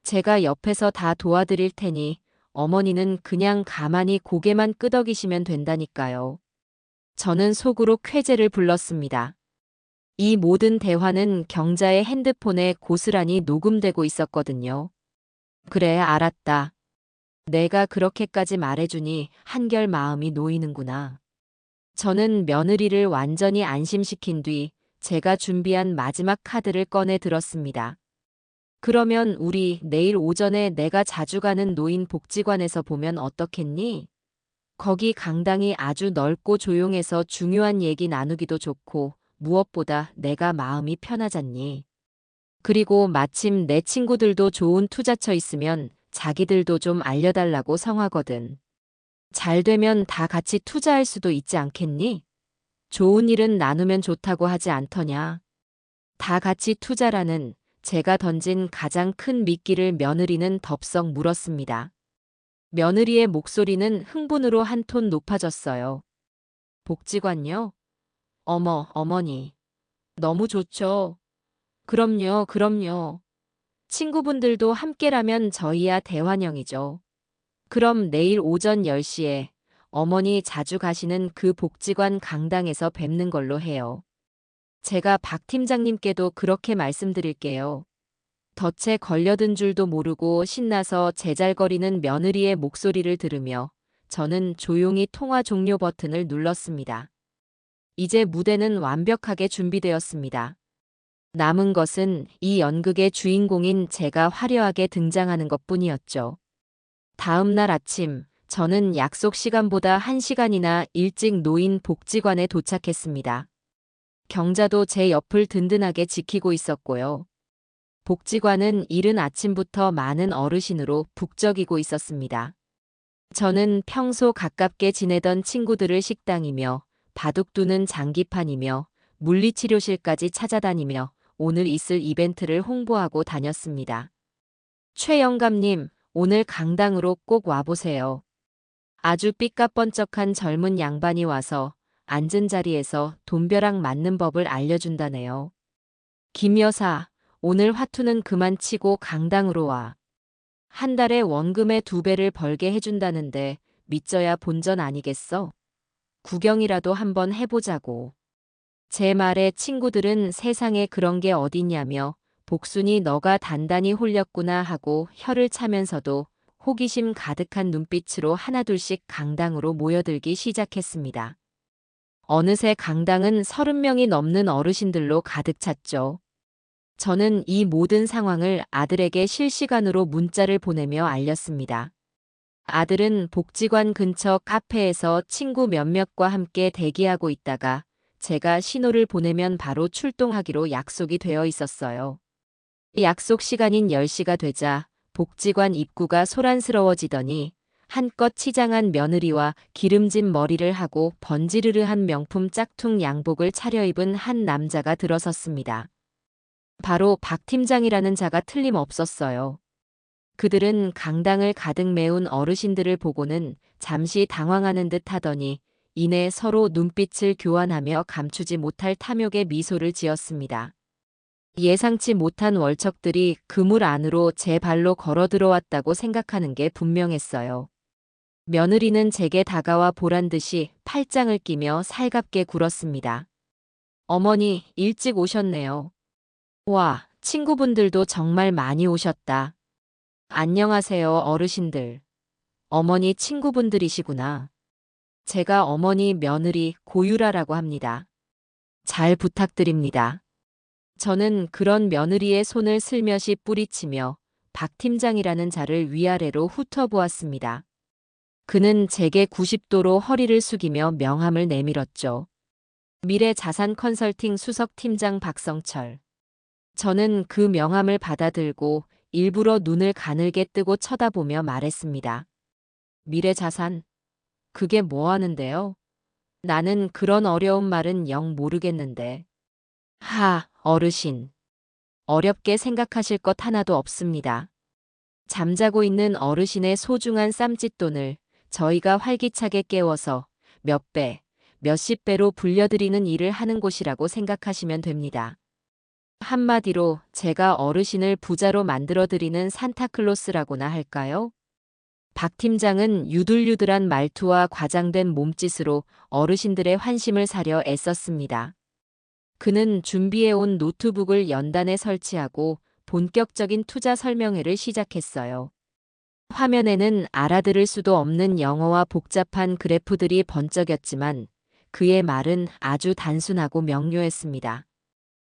제가 옆에서 다 도와드릴 테니 어머니는 그냥 가만히 고개만 끄덕이시면 된다니까요. 저는 속으로 쾌재를 불렀습니다. 이 모든 대화는 경자의 핸드폰에 고스란히 녹음되고 있었거든요. 그래, 알았다. 내가 그렇게까지 말해주니 한결 마음이 놓이는구나. 저는 며느리를 완전히 안심시킨 뒤 제가 준비한 마지막 카드를 꺼내 들었습니다. 그러면 우리 내일 오전에 내가 자주 가는 노인복지관에서 보면 어떻겠니? 거기 강당이 아주 넓고 조용해서 중요한 얘기 나누기도 좋고 무엇보다 내가 마음이 편하잖니. 그리고 마침 내 친구들도 좋은 투자처 있으면 자기들도 좀 알려달라고 성하거든. 잘 되면 다 같이 투자할 수도 있지 않겠니? 좋은 일은 나누면 좋다고 하지 않더냐. 다 같이 투자라는 제가 던진 가장 큰 미끼를 며느리는 덥석 물었습니다. 며느리의 목소리는 흥분으로 한 톤 높아졌어요. 복지관요? 어머, 어머니. 너무 좋죠. 그럼요, 그럼요. 친구분들도 함께라면 저희야 대환영이죠. 그럼 내일 오전 10시에 어머니 자주 가시는 그 복지관 강당에서 뵙는 걸로 해요. 제가 박 팀장님께도 그렇게 말씀드릴게요. 덫에 걸려든 줄도 모르고 신나서 제잘거리는 며느리의 목소리를 들으며 저는 조용히 통화 종료 버튼을 눌렀습니다. 이제 무대는 완벽하게 준비되었습니다. 남은 것은 이 연극의 주인공인 제가 화려하게 등장하는 것뿐이었죠. 다음 날 아침, 저는 약속 시간보다 1시간이나 일찍 노인 복지관에 도착했습니다. 경자도 제 옆을 든든하게 지키고 있었고요. 복지관은 이른 아침부터 많은 어르신으로 북적이고 있었습니다. 저는 평소 가깝게 지내던 친구들을 식당이며 바둑두는 장기판이며 물리치료실까지 찾아다니며 오늘 있을 이벤트를 홍보하고 다녔습니다. 최 영감님, 오늘 강당으로 꼭 와보세요. 아주 삐까뻔쩍한 젊은 양반이 와서 앉은 자리에서 돈벼락 맞는 법을 알려준다네요. 김 여사, 오늘 화투는 그만 치고 강당으로 와. 한 달에 원금의 2배를 벌게 해준다는데 믿져야 본전 아니겠어? 구경이라도 한번 해보자고. 제 말에 친구들은 세상에 그런 게 어딨냐며 복순이 너가 단단히 홀렸구나 하고 혀를 차면서도 호기심 가득한 눈빛으로 하나둘씩 강당으로 모여들기 시작했습니다. 어느새 강당은 30명이 넘는 어르신들로 가득 찼죠. 저는 이 모든 상황을 아들에게 실시간으로 문자를 보내며 알렸습니다. 아들은 복지관 근처 카페에서 친구 몇몇과 함께 대기하고 있다가 제가 신호를 보내면 바로 출동하기로 약속이 되어 있었어요. 약속 시간인 10시가 되자 복지관 입구가 소란스러워지더니 한껏 치장한 며느리와 기름진 머리를 하고 번지르르한 명품 짝퉁 양복을 차려입은 한 남자가 들어섰습니다. 바로 박 팀장이라는 자가 틀림없었어요. 그들은 강당을 가득 메운 어르신들을 보고는 잠시 당황하는 듯 하더니 이내 서로 눈빛을 교환하며 감추지 못할 탐욕의 미소를 지었습니다. 예상치 못한 월척들이 그물 안으로 제 발로 걸어 들어왔다고 생각하는 게 분명했어요. 며느리는 제게 다가와 보란 듯이 팔짱을 끼며 살갑게 굴었습니다. 어머니, 일찍 오셨네요. 와, 친구분들도 정말 많이 오셨다. 안녕하세요, 어르신들. 어머니 친구분들이시구나. 제가 어머니 며느리 고유라라고 합니다. 잘 부탁드립니다. 저는 그런 며느리의 손을 슬며시 뿌리치며 박 팀장이라는 자를 위아래로 훑어보았습니다. 그는 제게 90도로 허리를 숙이며 명함을 내밀었죠. 미래자산 컨설팅 수석 팀장 박성철. 저는 그 명함을 받아들고 일부러 눈을 가늘게 뜨고 쳐다보며 말했습니다. 미래자산? 그게 뭐 하는데요? 나는 그런 어려운 말은 영 모르겠는데. 어르신. 어렵게 생각하실 것 하나도 없습니다. 잠자고 있는 어르신의 소중한 쌈짓돈을 저희가 활기차게 깨워서 몇 배, 몇십 배로 불려드리는 일을 하는 곳이라고 생각하시면 됩니다. 한마디로 제가 어르신을 부자로 만들어드리는 산타클로스라고나 할까요? 박 팀장은 유들유들한 말투와 과장된 몸짓으로 어르신들의 환심을 사려 애썼습니다. 그는 준비해온 노트북을 연단에 설치하고 본격적인 투자 설명회를 시작했어요. 화면에는 알아들을 수도 없는 영어와 복잡한 그래프들이 번쩍였지만 그의 말은 아주 단순하고 명료했습니다.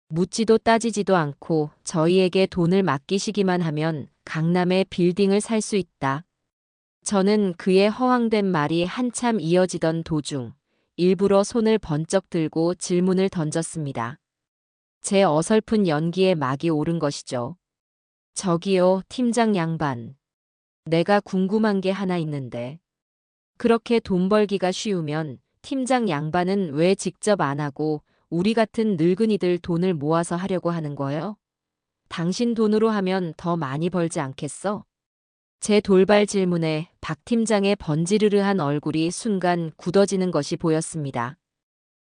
묻지도 따지지도 않고 저희에게 돈을 맡기시기만 하면 강남에 빌딩을 살 수 있다. 저는 그의 허황된 말이 한참 이어지던 도중 일부러 손을 번쩍 들고 질문을 던졌습니다. 제 어설픈 연기에 막이 오른 것이죠. 저기요, 팀장 양반. 내가 궁금한 게 하나 있는데. 그렇게 돈 벌기가 쉬우면 팀장 양반은 왜 직접 안 하고 우리 같은 늙은이들 돈을 모아서 하려고 하는 거예요? 당신 돈으로 하면 더 많이 벌지 않겠어? 제 돌발 질문에 박 팀장의 번지르르한 얼굴이 순간 굳어지는 것이 보였습니다.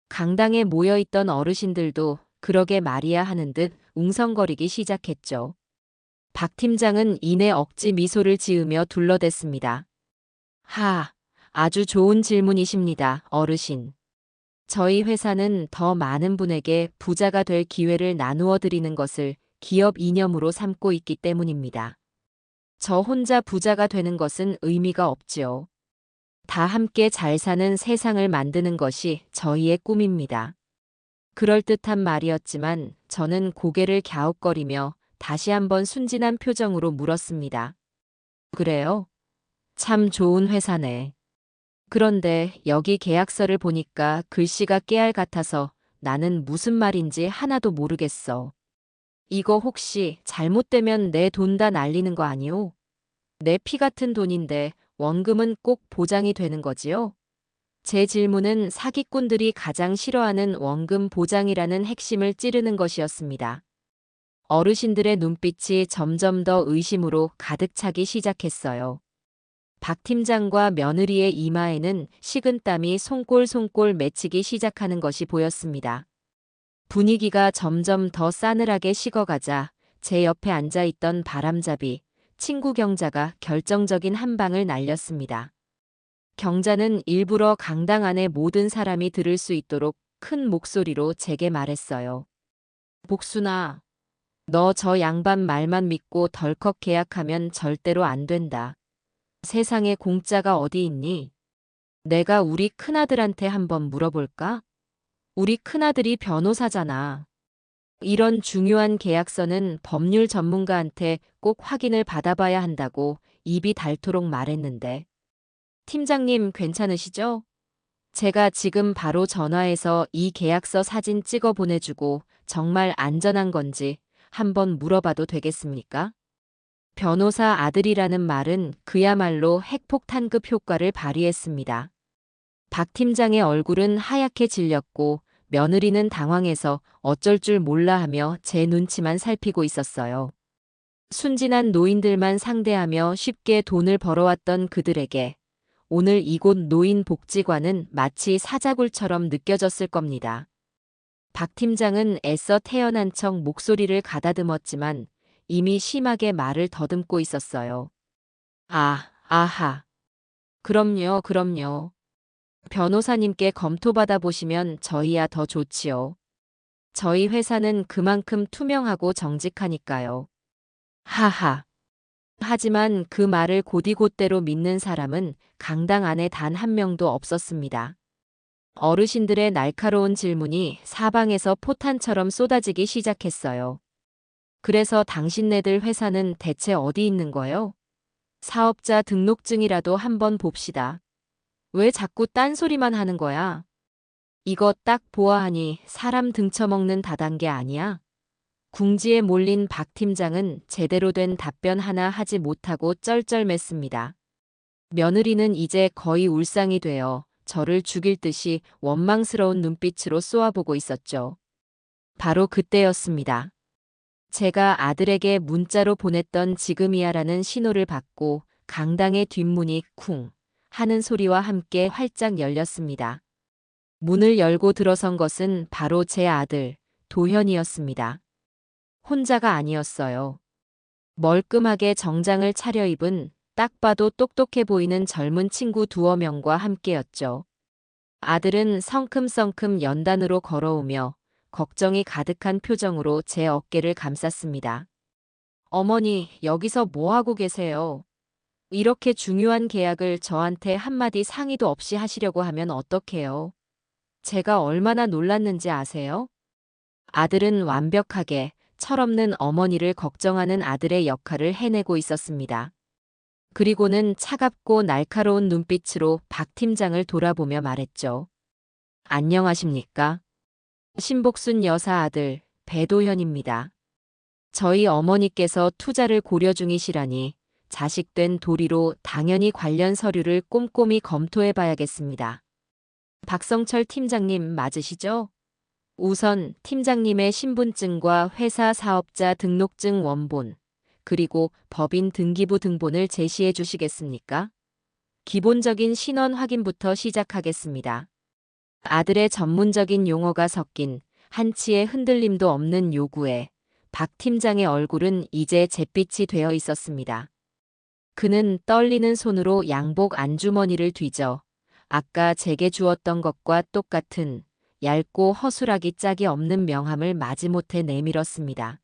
강당에 모여있던 어르신들도 그러게 말이야 하는 듯 웅성거리기 시작했죠. 박 팀장은 이내 억지 미소를 지으며 둘러댔습니다. 아주 좋은 질문이십니다, 어르신. 저희 회사는 더 많은 분에게 부자가 될 기회를 나누어 드리는 것을 기업 이념으로 삼고 있기 때문입니다. 저 혼자 부자가 되는 것은 의미가 없지요. 다 함께 잘 사는 세상을 만드는 것이 저희의 꿈입니다. 그럴듯한 말이었지만 저는 고개를 갸웃거리며 다시 한번 순진한 표정으로 물었습니다. 그래요? 참 좋은 회사네. 그런데 여기 계약서를 보니까 글씨가 깨알 같아서 나는 무슨 말인지 하나도 모르겠어. 이거 혹시 잘못되면 내 돈 다 날리는 거 아니오? 내 피 같은 돈인데 원금은 꼭 보장이 되는 거지요? 제 질문은 사기꾼들이 가장 싫어하는 원금 보장이라는 핵심을 찌르는 것이었습니다. 어르신들의 눈빛이 점점 더 의심으로 가득 차기 시작했어요. 박 팀장과 며느리의 이마에는 식은땀이 송골송골 맺히기 시작하는 것이 보였습니다. 분위기가 점점 더 싸늘하게 식어가자 제 옆에 앉아있던 바람잡이, 친구 경자가 결정적인 한 방을 날렸습니다. 경자는 일부러 강당 안의 모든 사람이 들을 수 있도록 큰 목소리로 제게 말했어요. 복순아, 너 저 양반 말만 믿고 덜컥 계약하면 절대로 안 된다. 세상에 공짜가 어디 있니? 내가 우리 큰아들한테 한번 물어볼까? 우리 큰아들이 변호사잖아. 이런 중요한 계약서는 법률 전문가한테 꼭 확인을 받아봐야 한다고 입이 닳도록 말했는데. 팀장님 괜찮으시죠? 제가 지금 바로 전화해서 이 계약서 사진 찍어 보내주고 정말 안전한 건지 한번 물어봐도 되겠습니까? 변호사 아들이라는 말은 그야말로 핵폭탄급 효과를 발휘했습니다. 박 팀장의 얼굴은 하얗게 질렸고 며느리는 당황해서 어쩔 줄 몰라 하며 제 눈치만 살피고 있었어요. 순진한 노인들만 상대하며 쉽게 돈을 벌어왔던 그들에게 오늘 이곳 노인복지관은 마치 사자굴처럼 느껴졌을 겁니다. 박 팀장은 애써 태어난 척 목소리를 가다듬었지만 이미 심하게 말을 더듬고 있었어요. 아하. 그럼요, 그럼요. 변호사님께 검토받아 보시면 저희야 더 좋지요. 저희 회사는 그만큼 투명하고 정직하니까요. 하하. 하지만 그 말을 곧이곧대로 믿는 사람은 강당 안에 단 한 명도 없었습니다. 어르신들의 날카로운 질문이 사방에서 포탄처럼 쏟아지기 시작했어요. 그래서 당신네들 회사는 대체 어디 있는 거요? 사업자 등록증이라도 한번 봅시다. 왜 자꾸 딴소리만 하는 거야? 이거 딱 보아하니 사람 등쳐먹는 다단계 아니야? 궁지에 몰린 박 팀장은 제대로 된 답변 하나 하지 못하고 쩔쩔맸습니다. 며느리는 이제 거의 울상이 되어 저를 죽일 듯이 원망스러운 눈빛으로 쏘아보고 있었죠. 바로 그때였습니다. 제가 아들에게 문자로 보냈던 지금이야라는 신호를 받고 강당의 뒷문이 쿵 하는 소리와 함께 활짝 열렸습니다. 문을 열고 들어선 것은 바로 제 아들, 도현이었습니다. 혼자가 아니었어요. 멀끔하게 정장을 차려입은 딱 봐도 똑똑해 보이는 젊은 친구 두어 명과 함께였죠. 아들은 성큼성큼 연단으로 걸어오며 걱정이 가득한 표정으로 제 어깨를 감쌌습니다. 어머니, 여기서 뭐 하고 계세요? 이렇게 중요한 계약을 저한테 한마디 상의도 없이 하시려고 하면 어떡해요? 제가 얼마나 놀랐는지 아세요? 아들은 완벽하게 철없는 어머니를 걱정하는 아들의 역할을 해내고 있었습니다. 그리고는 차갑고 날카로운 눈빛으로 박 팀장을 돌아보며 말했죠. 안녕하십니까? 신복순 여사 아들 배도현입니다. 저희 어머니께서 투자를 고려 중이시라니 자식된 도리로 당연히 관련 서류를 꼼꼼히 검토해 봐야겠습니다. 박성철 팀장님 맞으시죠? 우선 팀장님의 신분증과 회사 사업자 등록증 원본, 그리고 법인 등기부 등본을 제시해 주시겠습니까? 기본적인 신원 확인부터 시작하겠습니다. 아들의 전문적인 용어가 섞인 한치의 흔들림도 없는 요구에 박 팀장의 얼굴은 이제 잿빛이 되어 있었습니다. 그는 떨리는 손으로 양복 안주머니를 뒤져 아까 제게 주었던 것과 똑같은 얇고 허술하기 짝이 없는 명함을 마지못해 내밀었습니다.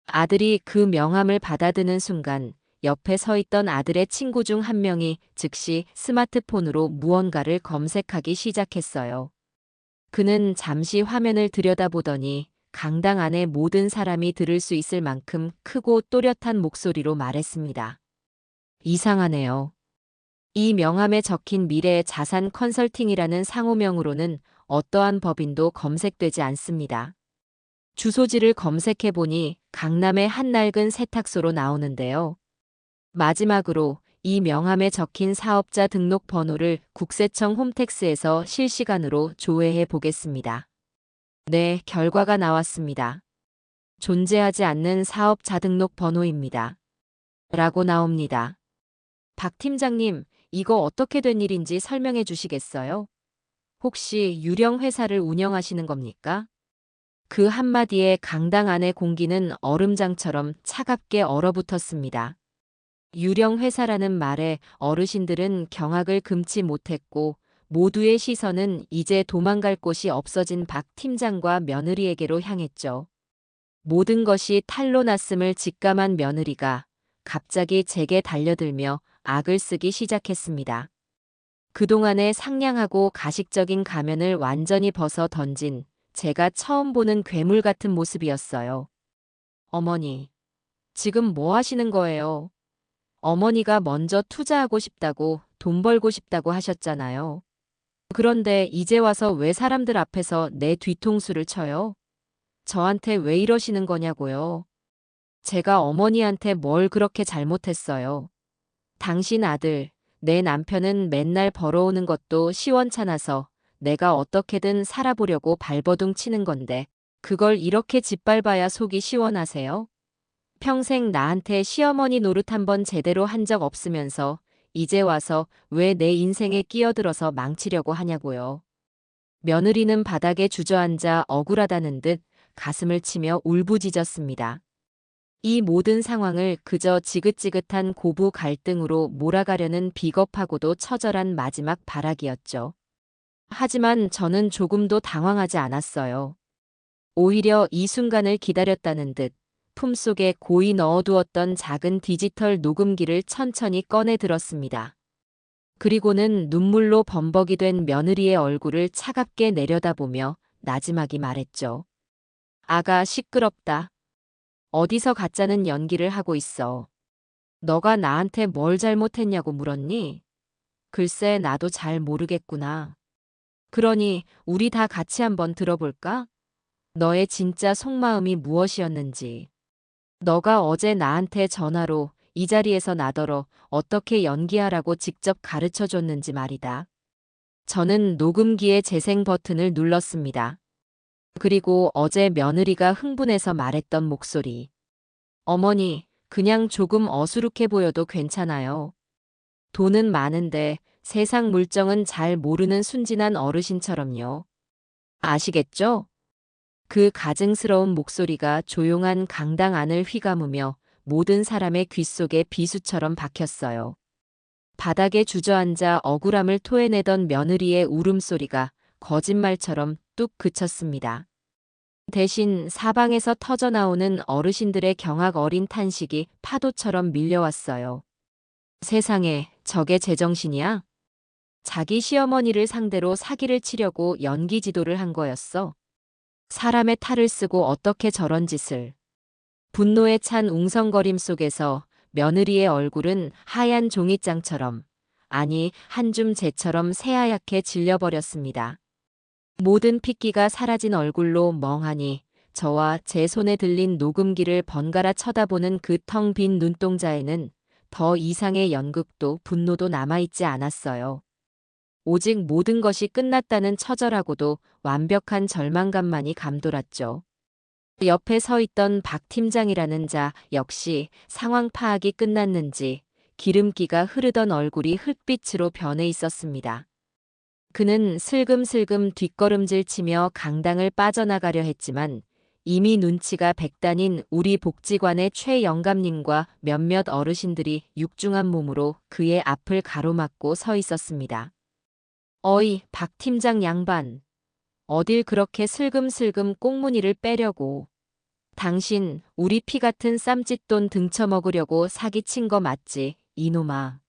아들이 그 명함을 받아드는 순간 옆에 서 있던 아들의 친구 중 한 명이 즉시 스마트폰으로 무언가를 검색하기 시작했어요. 그는 잠시 화면을 들여다보더니 강당 안의 모든 사람이 들을 수 있을 만큼 크고 또렷한 목소리로 말했습니다. 이상하네요. 이 명함에 적힌 미래 자산 컨설팅이라는 상호명으로는 어떠한 법인도 검색되지 않습니다. 주소지를 검색해보니 강남의 한 낡은 세탁소로 나오는데요. 마지막으로 이 명함에 적힌 사업자 등록 번호를 국세청 홈택스에서 실시간으로 조회해 보겠습니다. 네, 결과가 나왔습니다. 존재하지 않는 사업자 등록 번호입니다. 라고 나옵니다. 박 팀장님, 이거 어떻게 된 일인지 설명해 주시겠어요? 혹시 유령 회사를 운영하시는 겁니까? 그 한마디에 강당 안의 공기는 얼음장처럼 차갑게 얼어붙었습니다. 유령 회사라는 말에 어르신들은 경악을 금치 못했고 모두의 시선은 이제 도망갈 곳이 없어진 박 팀장과 며느리에게로 향했죠. 모든 것이 탄로 났음을 직감한 며느리가 갑자기 제게 달려들며 악을 쓰기 시작했습니다. 그동안의 상냥하고 가식적인 가면을 완전히 벗어 던진 제가 처음 보는 괴물 같은 모습이었어요. 어머니, 지금 뭐 하시는 거예요? 어머니가 먼저 투자하고 싶다고 돈 벌고 싶다고 하셨잖아요. 그런데 이제 와서 왜 사람들 앞에서 내 뒤통수를 쳐요? 저한테 왜 이러시는 거냐고요? 제가 어머니한테 뭘 그렇게 잘못했어요? 당신 아들, 내 남편은 맨날 벌어오는 것도 시원찮아서 내가 어떻게든 살아보려고 발버둥 치는 건데 그걸 이렇게 짓밟아야 속이 시원하세요? 평생 나한테 시어머니 노릇 한 번 제대로 한 적 없으면서 이제 와서 왜 내 인생에 끼어들어서 망치려고 하냐고요. 며느리는 바닥에 주저앉아 억울하다는 듯 가슴을 치며 울부짖었습니다. 이 모든 상황을 그저 지긋지긋한 고부 갈등으로 몰아가려는 비겁하고도 처절한 마지막 발악이었죠. 하지만 저는 조금도 당황하지 않았어요. 오히려 이 순간을 기다렸다는 듯 품속에 고이 넣어두었던 작은 디지털 녹음기를 천천히 꺼내 들었습니다. 그리고는 눈물로 범벅이 된 며느리의 얼굴을 차갑게 내려다보며 나지막이 말했죠. 아가 시끄럽다. 어디서 가짜는 연기를 하고 있어. 너가 나한테 뭘 잘못했냐고 물었니? 글쎄 나도 잘 모르겠구나. 그러니 우리 다 같이 한번 들어볼까? 너의 진짜 속마음이 무엇이었는지. 너가 어제 나한테 전화로 이 자리에서 나더러 어떻게 연기하라고 직접 가르쳐 줬는지 말이다. 저는 녹음기의 재생 버튼을 눌렀습니다. 그리고 어제 며느리가 흥분해서 말했던 목소리. 어머니, 그냥 조금 어수룩해 보여도 괜찮아요. 돈은 많은데 세상 물정은 잘 모르는 순진한 어르신처럼요. 아시겠죠? 그 가증스러운 목소리가 조용한 강당 안을 휘감으며 모든 사람의 귓속에 비수처럼 박혔어요. 바닥에 주저앉아 억울함을 토해내던 며느리의 울음소리가 거짓말처럼 뚝 그쳤습니다. 대신 사방에서 터져나오는 어르신들의 경악 어린 탄식이 파도처럼 밀려왔어요. 세상에, 저게 제정신이야? 자기 시어머니를 상대로 사기를 치려고 연기 지도를 한 거였어. 사람의 탈을 쓰고 어떻게 저런 짓을. 분노에 찬 웅성거림 속에서 며느리의 얼굴은 하얀 종이장처럼, 아니 한 줌 재처럼 새하얗게 질려버렸습니다. 모든 핏기가 사라진 얼굴로 멍하니 저와 제 손에 들린 녹음기를 번갈아 쳐다보는 그 텅 빈 눈동자에는 더 이상의 연극도 분노도 남아있지 않았어요. 오직 모든 것이 끝났다는 처절하고도 완벽한 절망감만이 감돌았죠. 옆에 서 있던 박 팀장이라는 자 역시 상황 파악이 끝났는지 기름기가 흐르던 얼굴이 흙빛으로 변해 있었습니다. 그는 슬금슬금 뒷걸음질 치며 강당을 빠져나가려 했지만 이미 눈치가 백단인 우리 복지관의 최 영감님과 몇몇 어르신들이 육중한 몸으로 그의 앞을 가로막고 서 있었습니다. 어이, 박 팀장 양반. 어딜 그렇게 슬금슬금 꽁무니를 빼려고. 당신 우리 피 같은 쌈짓돈 등쳐먹으려고 사기친 거 맞지, 이놈아.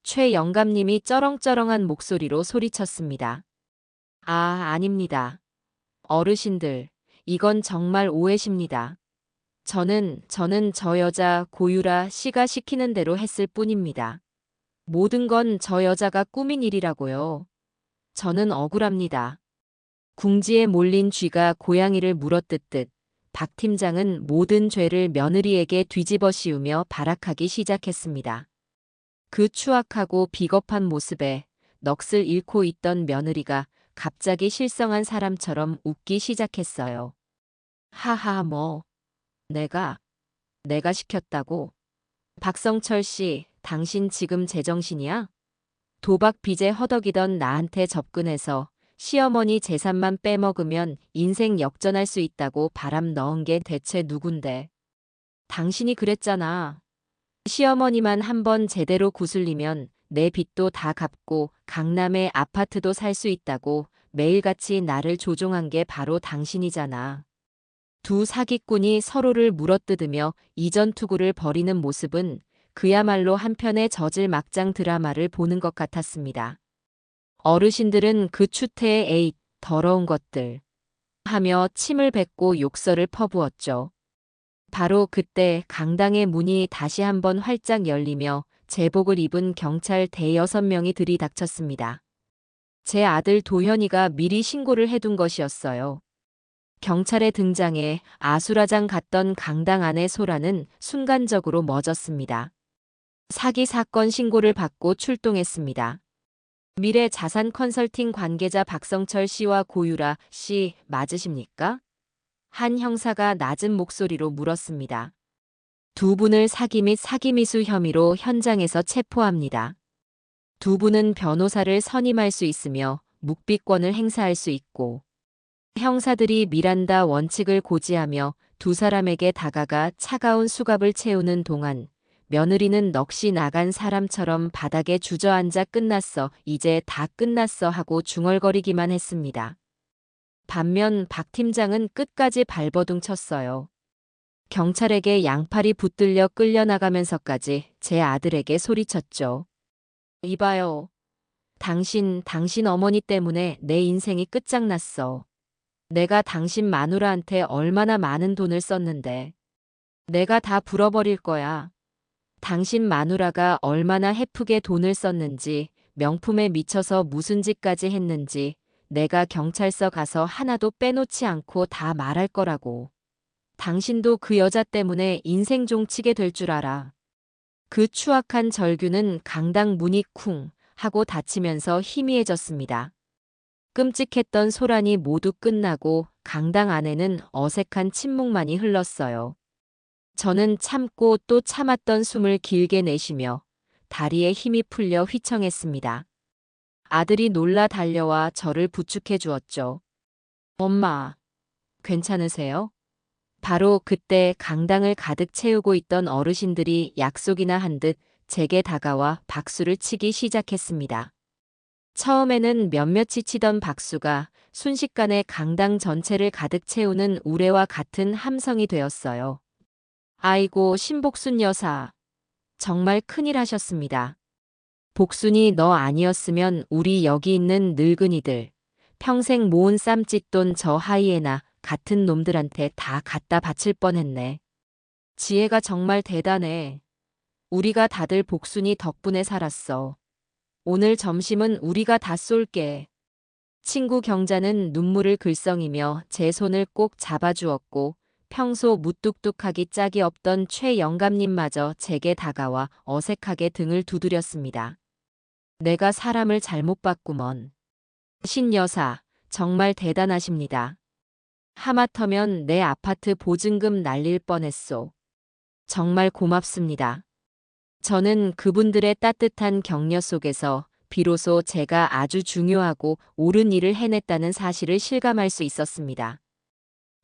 최 영감님이 쩌렁쩌렁한 목소리로 소리쳤습니다. 아, 아닙니다. 어르신들, 이건 정말 오해십니다. 저는 저 여자 고유라 씨가 시키는 대로 했을 뿐입니다. 모든 건 저 여자가 꾸민 일이라고요. 저는 억울합니다. 궁지에 몰린 쥐가 고양이를 물어뜯듯 박 팀장은 모든 죄를 며느리에게 뒤집어 씌우며 발악하기 시작했습니다. 그 추악하고 비겁한 모습에 넋을 잃고 있던 며느리가 갑자기 실성한 사람처럼 웃기 시작했어요. 하하 내가 시켰다고? 박성철 씨, 당신 지금 제정신이야? 도박 빚에 허덕이던 나한테 접근해서 시어머니 재산만 빼먹으면 인생 역전할 수 있다고 바람 넣은 게 대체 누군데? 당신이 그랬잖아. 시어머니만 한번 제대로 구슬리면 내 빚도 다 갚고 강남에 아파트도 살 수 있다고 매일같이 나를 조종한 게 바로 당신이잖아. 두 사기꾼이 서로를 물어뜯으며 이전투구를 벌이는 모습은 그야말로 한편의 저질 막장 드라마를 보는 것 같았습니다. 어르신들은 그 추태에 에잇, 더러운 것들 하며 침을 뱉고 욕설을 퍼부었죠. 바로 그때 강당의 문이 다시 한번 활짝 열리며 제복을 입은 경찰 대여섯 명이 들이닥쳤습니다. 제 아들 도현이가 미리 신고를 해둔 것이었어요. 경찰의 등장에 아수라장 갔던 강당 안의 소란은 순간적으로 멎었습니다. 사기 사건 신고를 받고 출동했습니다. 미래 자산 컨설팅 관계자 박성철 씨와 고유라 씨 맞으십니까? 한 형사가 낮은 목소리로 물었습니다. 두 분을 사기 및 사기미수 혐의로 현장에서 체포합니다. 두 분은 변호사를 선임할 수 있으며 묵비권을 행사할 수 있고, 형사들이 미란다 원칙을 고지하며 두 사람에게 다가가 차가운 수갑을 채우는 동안 며느리는 넋이 나간 사람처럼 바닥에 주저앉아 끝났어, 이제 다 끝났어 하고 중얼거리기만 했습니다. 반면 박 팀장은 끝까지 발버둥 쳤어요. 경찰에게 양팔이 붙들려 끌려나가면서까지 제 아들에게 소리쳤죠. 이봐요. 당신 어머니 때문에 내 인생이 끝장났어. 내가 당신 마누라한테 얼마나 많은 돈을 썼는데. 내가 다 불어버릴 거야. 당신 마누라가 얼마나 헤프게 돈을 썼는지, 명품에 미쳐서 무슨 짓까지 했는지 내가 경찰서 가서 하나도 빼놓지 않고 다 말할 거라고. 당신도 그 여자 때문에 인생 종치게 될 줄 알아. 그 추악한 절규는 강당 문이 쿵 하고 닫히면서 희미해졌습니다. 끔찍했던 소란이 모두 끝나고 강당 안에는 어색한 침묵만이 흘렀어요. 저는 참고 또 참았던 숨을 길게 내쉬며 다리에 힘이 풀려 휘청했습니다. 아들이 놀라 달려와 저를 부축해 주었죠. 엄마, 괜찮으세요? 바로 그때 강당을 가득 채우고 있던 어르신들이 약속이나 한 듯 제게 다가와 박수를 치기 시작했습니다. 처음에는 몇몇이 치던 박수가 순식간에 강당 전체를 가득 채우는 우레와 같은 함성이 되었어요. 아이고, 신복순 여사. 정말 큰일 하셨습니다. 복순이 너 아니었으면 우리 여기 있는 늙은이들, 평생 모은 쌈짓돈 저 하이에나 같은 놈들한테 다 갖다 바칠 뻔했네. 지혜가 정말 대단해. 우리가 다들 복순이 덕분에 살았어. 오늘 점심은 우리가 다 쏠게. 친구 경자는 눈물을 글썽이며 제 손을 꼭 잡아주었고, 평소 무뚝뚝하기 짝이 없던 최 영감님마저 제게 다가와 어색하게 등을 두드렸습니다. 내가 사람을 잘못 봤구먼. 신 여사, 정말 대단하십니다. 하마터면 내 아파트 보증금 날릴 뻔했소. 정말 고맙습니다. 저는 그분들의 따뜻한 격려 속에서 비로소 제가 아주 중요하고 옳은 일을 해냈다는 사실을 실감할 수 있었습니다.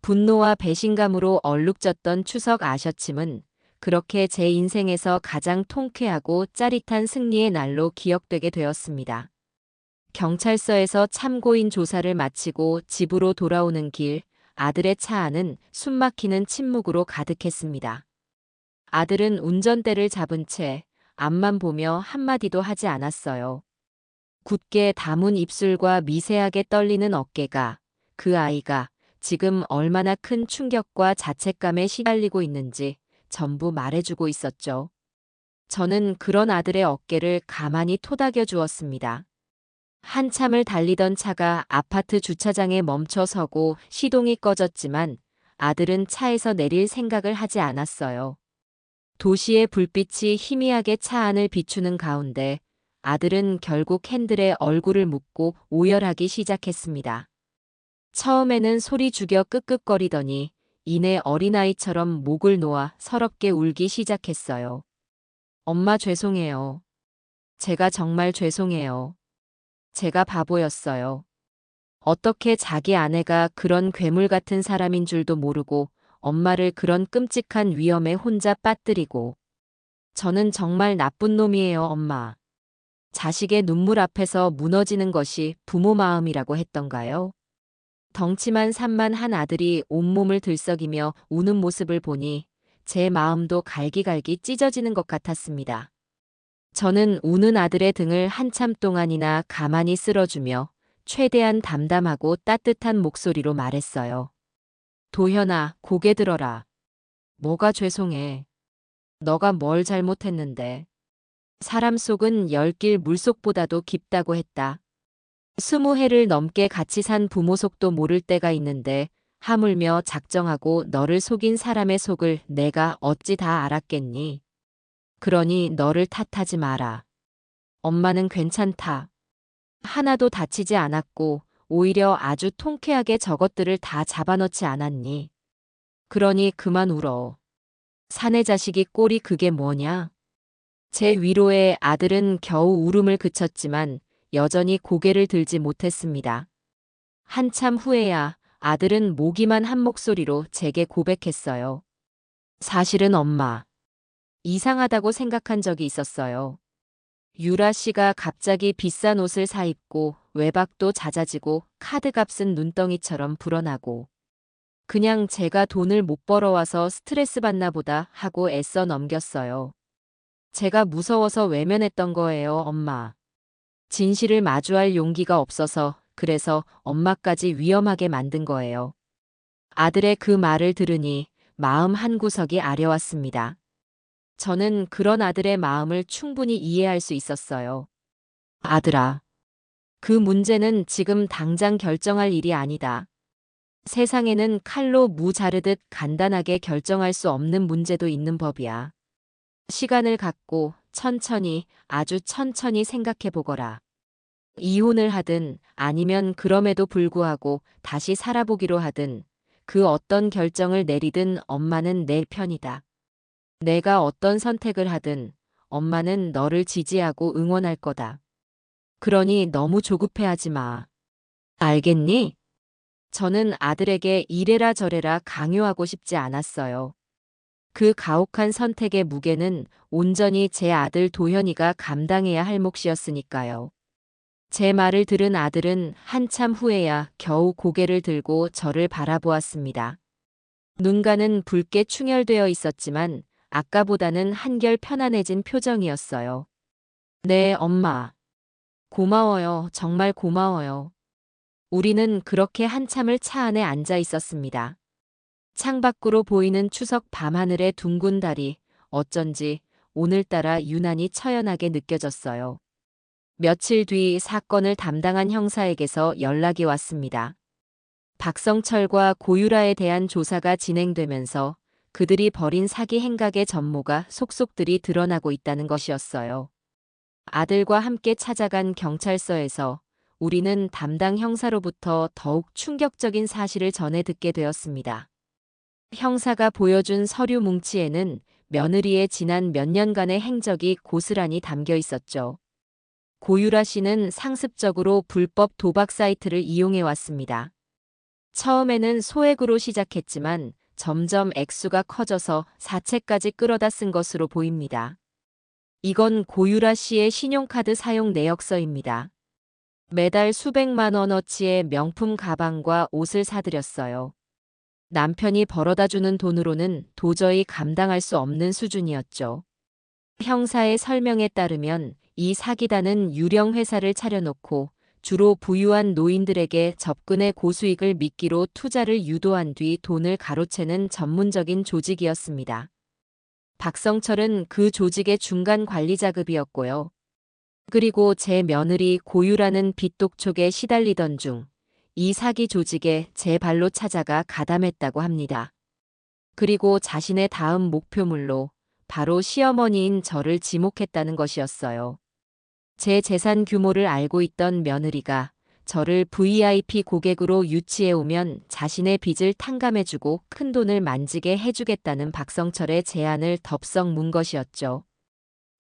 분노와 배신감으로 얼룩졌던 추석 아셔침은 그렇게 제 인생에서 가장 통쾌하고 짜릿한 승리의 날로 기억되게 되었습니다. 경찰서에서 참고인 조사를 마치고 집으로 돌아오는 길, 아들의 차 안은 숨막히는 침묵으로 가득했습니다. 아들은 운전대를 잡은 채 앞만 보며 한마디도 하지 않았어요. 굳게 다문 입술과 미세하게 떨리는 어깨가 그 아이가 지금 얼마나 큰 충격과 자책감에 시달리고 있는지 전부 말해주고 있었죠. 저는 그런 아들의 어깨를 가만히 토닥여 주었습니다. 한참을 달리던 차가 아파트 주차장에 멈춰 서고 시동이 꺼졌지만 아들은 차에서 내릴 생각을 하지 않았어요. 도시의 불빛이 희미하게 차 안을 비추는 가운데 아들은 결국 핸들에 얼굴을 묻고 오열하기 시작했습니다. 처음에는 소리 죽여 끄끄거리더니 이내 어린아이처럼 목을 놓아 서럽게 울기 시작했어요. 엄마 죄송해요. 제가 정말 죄송해요. 제가 바보였어요. 어떻게 자기 아내가 그런 괴물 같은 사람인 줄도 모르고 엄마를 그런 끔찍한 위험에 혼자 빠뜨리고. 저는 정말 나쁜 놈이에요, 엄마. 자식의 눈물 앞에서 무너지는 것이 부모 마음이라고 했던가요? 덩치만 산만한 아들이 온몸을 들썩이며 우는 모습을 보니 제 마음도 갈기갈기 찢어지는 것 같았습니다. 저는 우는 아들의 등을 한참 동안이나 가만히 쓸어주며 최대한 담담하고 따뜻한 목소리로 말했어요. 도현아, 고개 들어라. 뭐가 죄송해. 너가 뭘 잘못했는데. 사람 속은 열길 물속보다도 깊다고 했다. 20해를 넘게 같이 산 부모 속도 모를 때가 있는데 하물며 작정하고 너를 속인 사람의 속을 내가 어찌 다 알았겠니. 그러니 너를 탓하지 마라. 엄마는 괜찮다. 하나도 다치지 않았고 오히려 아주 통쾌하게 저것들을 다 잡아넣지 않았니. 그러니 그만 울어. 사내 자식이 꼴이 그게 뭐냐? 제 위로에 아들은 겨우 울음을 그쳤지만 여전히 고개를 들지 못했습니다. 한참 후에야 아들은 모기만 한 목소리로 제게 고백했어요. 사실은 엄마, 이상하다고 생각한 적이 있었어요. 유라 씨가 갑자기 비싼 옷을 사입고 외박도 잦아지고 카드값은 눈덩이처럼 불어나고 그냥 제가 돈을 못 벌어와서 스트레스 받나 보다 하고 애써 넘겼어요. 제가 무서워서 외면했던 거예요, 엄마. 진실을 마주할 용기가 없어서 그래서 엄마까지 위험하게 만든 거예요. 아들의 그 말을 들으니 마음 한구석이 아려왔습니다. 저는 그런 아들의 마음을 충분히 이해할 수 있었어요. 아들아, 그 문제는 지금 당장 결정할 일이 아니다. 세상에는 칼로 무 자르듯 간단하게 결정할 수 없는 문제도 있는 법이야. 시간을 갖고 천천히, 아주 천천히 생각해 보거라. 이혼을 하든 아니면 그럼에도 불구하고 다시 살아보기로 하든 그 어떤 결정을 내리든 엄마는 내 편이다. 내가 어떤 선택을 하든 엄마는 너를 지지하고 응원할 거다. 그러니 너무 조급해하지 마. 알겠니? 저는 아들에게 이래라 저래라 강요하고 싶지 않았어요. 그 가혹한 선택의 무게는 온전히 제 아들 도현이가 감당해야 할 몫이었으니까요. 제 말을 들은 아들은 한참 후에야 겨우 고개를 들고 저를 바라보았습니다. 눈가는 붉게 충혈되어 있었지만 아까보다는 한결 편안해진 표정이었어요. 네, 엄마. 고마워요. 정말 고마워요. 우리는 그렇게 한참을 차 안에 앉아 있었습니다. 창밖으로 보이는 추석 밤하늘의 둥근 달이 어쩐지 오늘따라 유난히 처연하게 느껴졌어요. 며칠 뒤 사건을 담당한 형사에게서 연락이 왔습니다. 박성철과 고유라에 대한 조사가 진행되면서 그들이 벌인 사기 행각의 전모가 속속들이 드러나고 있다는 것이었어요. 아들과 함께 찾아간 경찰서에서 우리는 담당 형사로부터 더욱 충격적인 사실을 전해 듣게 되었습니다. 형사가 보여준 서류 뭉치에는 며느리의 지난 몇 년간의 행적이 고스란히 담겨 있었죠. 고유라 씨는 상습적으로 불법 도박 사이트를 이용해 왔습니다. 처음에는 소액으로 시작했지만 점점 액수가 커져서 사채까지 끌어다 쓴 것으로 보입니다. 이건 고유라 씨의 신용카드 사용 내역서입니다. 매달 수백만 원어치의 명품 가방과 옷을 사들였어요. 남편이 벌어다 주는 돈으로는 도저히 감당할 수 없는 수준이었죠. 형사의 설명에 따르면 이 사기단은 유령 회사를 차려놓고 주로 부유한 노인들에게 접근해 고수익을 미끼로 투자를 유도한 뒤 돈을 가로채는 전문적인 조직이었습니다. 박성철은 그 조직의 중간 관리자급이었고요. 그리고 제 며느리 고유라는 빚독촉에 시달리던 중 이 사기 조직에 제 발로 찾아가 가담했다고 합니다. 그리고 자신의 다음 목표물로 바로 시어머니인 저를 지목했다는 것이었어요. 제 재산 규모를 알고 있던 며느리가 저를 VIP 고객으로 유치해 오면 자신의 빚을 탕감해주고 큰돈을 만지게 해주겠다는 박성철의 제안을 덥석 문 것이었죠.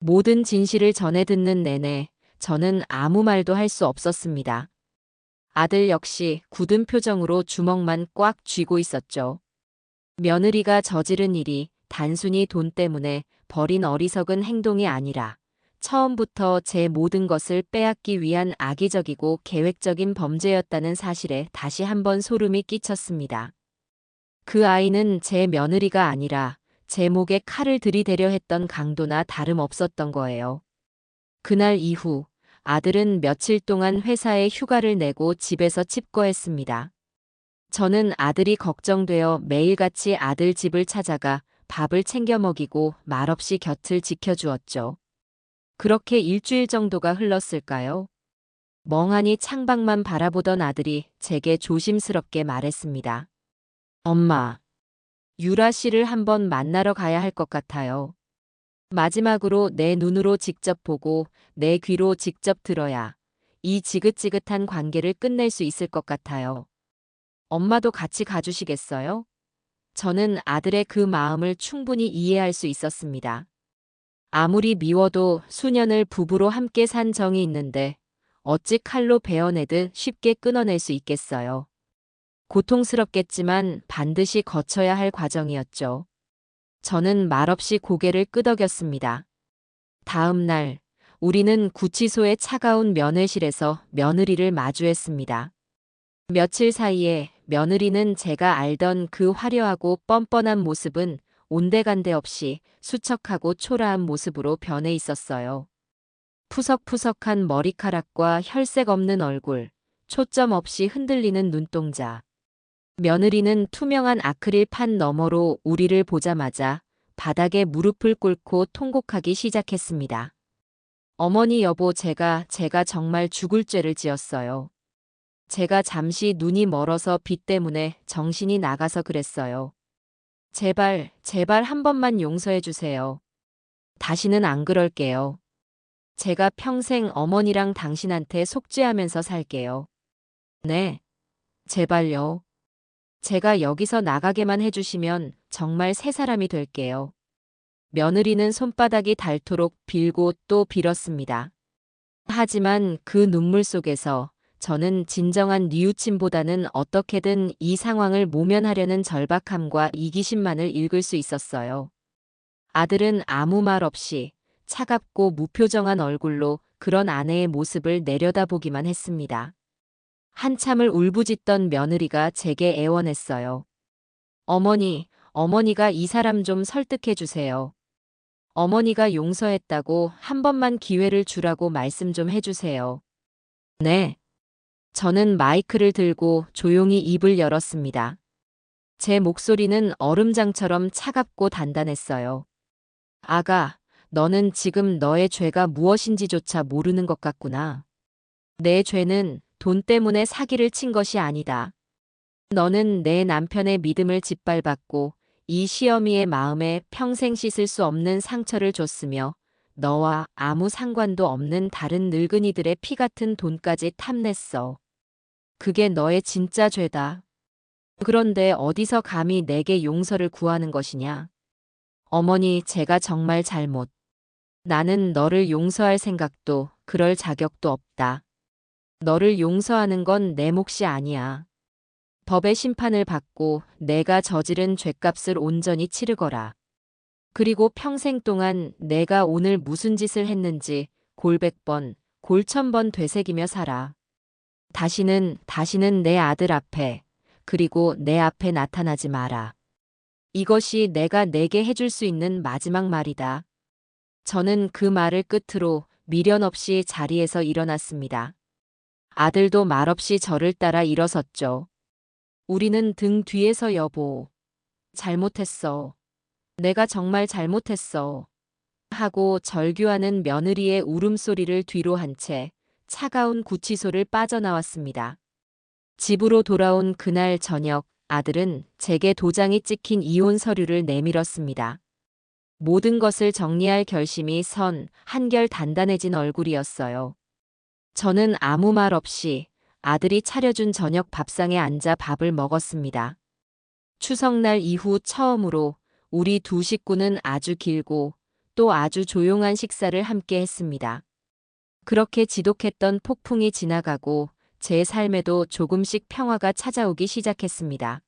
모든 진실을 전해 듣는 내내 저는 아무 말도 할 수 없었습니다. 아들 역시 굳은 표정으로 주먹만 꽉 쥐고 있었죠. 며느리가 저지른 일이 단순히 돈 때문에 벌인 어리석은 행동이 아니라 처음부터 제 모든 것을 빼앗기 위한 악의적이고 계획적인 범죄였다는 사실에 다시 한번 소름이 끼쳤습니다. 그 아이는 제 며느리가 아니라 제 목에 칼을 들이대려 했던 강도나 다름없었던 거예요. 그날 이후 아들은 며칠 동안 회사에 휴가를 내고 집에서 칩거했습니다. 저는 아들이 걱정되어 매일같이 아들 집을 찾아가 밥을 챙겨 먹이고 말없이 곁을 지켜주었죠. 그렇게 일주일 정도가 흘렀을까요? 멍하니 창밖만 바라보던 아들이 제게 조심스럽게 말했습니다. 엄마, 유라 씨를 한번 만나러 가야 할 것 같아요. 마지막으로 내 눈으로 직접 보고 내 귀로 직접 들어야 이 지긋지긋한 관계를 끝낼 수 있을 것 같아요. 엄마도 같이 가주시겠어요? 저는 아들의 그 마음을 충분히 이해할 수 있었습니다. 아무리 미워도 수년을 부부로 함께 산 정이 있는데 어찌 칼로 베어내듯 쉽게 끊어낼 수 있겠어요. 고통스럽겠지만 반드시 거쳐야 할 과정이었죠. 저는 말없이 고개를 끄덕였습니다. 다음 날, 우리는 구치소의 차가운 면회실에서 며느리를 마주했습니다. 며칠 사이에 며느리는 제가 알던 그 화려하고 뻔뻔한 모습은 온데간데 없이 수척하고 초라한 모습으로 변해 있었어요. 푸석푸석한 머리카락과 혈색 없는 얼굴, 초점 없이 흔들리는 눈동자. 며느리는 투명한 아크릴판 너머로 우리를 보자마자 바닥에 무릎을 꿇고 통곡하기 시작했습니다. 어머니 여보, 제가 정말 죽을 죄를 지었어요. 제가 잠시 눈이 멀어서 빛 때문에 정신이 나가서 그랬어요. 제발 한 번만 용서해 주세요. 다시는 안 그럴게요. 제가 평생 어머니랑 당신한테 속죄하면서 살게요. 네, 제발요. 제가 여기서 나가게만 해주시면 정말 새 사람이 될게요. 며느리는 손바닥이 닳도록 빌고 또 빌었습니다. 하지만 그 눈물 속에서 저는 진정한 뉘우침보다는 어떻게든 이 상황을 모면하려는 절박함과 이기심만을 읽을 수 있었어요. 아들은 아무 말 없이 차갑고 무표정한 얼굴로 그런 아내의 모습을 내려다보기만 했습니다. 한참을 울부짖던 며느리가 제게 애원했어요. 어머니가 이 사람 좀 설득해 주세요. 어머니가 용서했다고 한 번만 기회를 주라고 말씀 좀 해주세요. 네. 저는 마이크를 들고 조용히 입을 열었습니다. 제 목소리는 얼음장처럼 차갑고 단단했어요. 아가, 너는 지금 너의 죄가 무엇인지조차 모르는 것 같구나. 내 죄는 돈 때문에 사기를 친 것이 아니다. 너는 내 남편의 믿음을 짓밟았고 이 시어미의 마음에 평생 씻을 수 없는 상처를 줬으며 너와 아무 상관도 없는 다른 늙은이들의 피 같은 돈까지 탐냈어. 그게 너의 진짜 죄다. 그런데 어디서 감히 내게 용서를 구하는 것이냐? 어머니, 제가 정말 잘못. 나는 너를 용서할 생각도 그럴 자격도 없다. 너를 용서하는 건 내 몫이 아니야. 법의 심판을 받고 내가 저지른 죄값을 온전히 치르거라. 그리고 평생 동안 내가 오늘 무슨 짓을 했는지 골백번, 골천번 되새기며 살아. 다시는 내 아들 앞에, 그리고 내 앞에 나타나지 마라. 이것이 내가 내게 해줄 수 있는 마지막 말이다. 저는 그 말을 끝으로 미련 없이 자리에서 일어났습니다. 아들도 말없이 저를 따라 일어섰죠. 우리는 등 뒤에서 여보, 잘못했어. 내가 정말 잘못했어. 하고 절규하는 며느리의 울음소리를 뒤로 한 채 차가운 구치소를 빠져나왔습니다. 집으로 돌아온 그날 저녁, 아들은 제게 도장이 찍힌 이혼 서류를 내밀었습니다. 모든 것을 정리할 결심이 선 한결 단단해진 얼굴이었어요. 저는 아무 말 없이 아들이 차려준 저녁 밥상에 앉아 밥을 먹었습니다. 추석날 이후 처음으로 우리 두 식구는 아주 길고 또 아주 조용한 식사를 함께 했습니다. 그렇게 지독했던 폭풍이 지나가고 제 삶에도 조금씩 평화가 찾아오기 시작했습니다.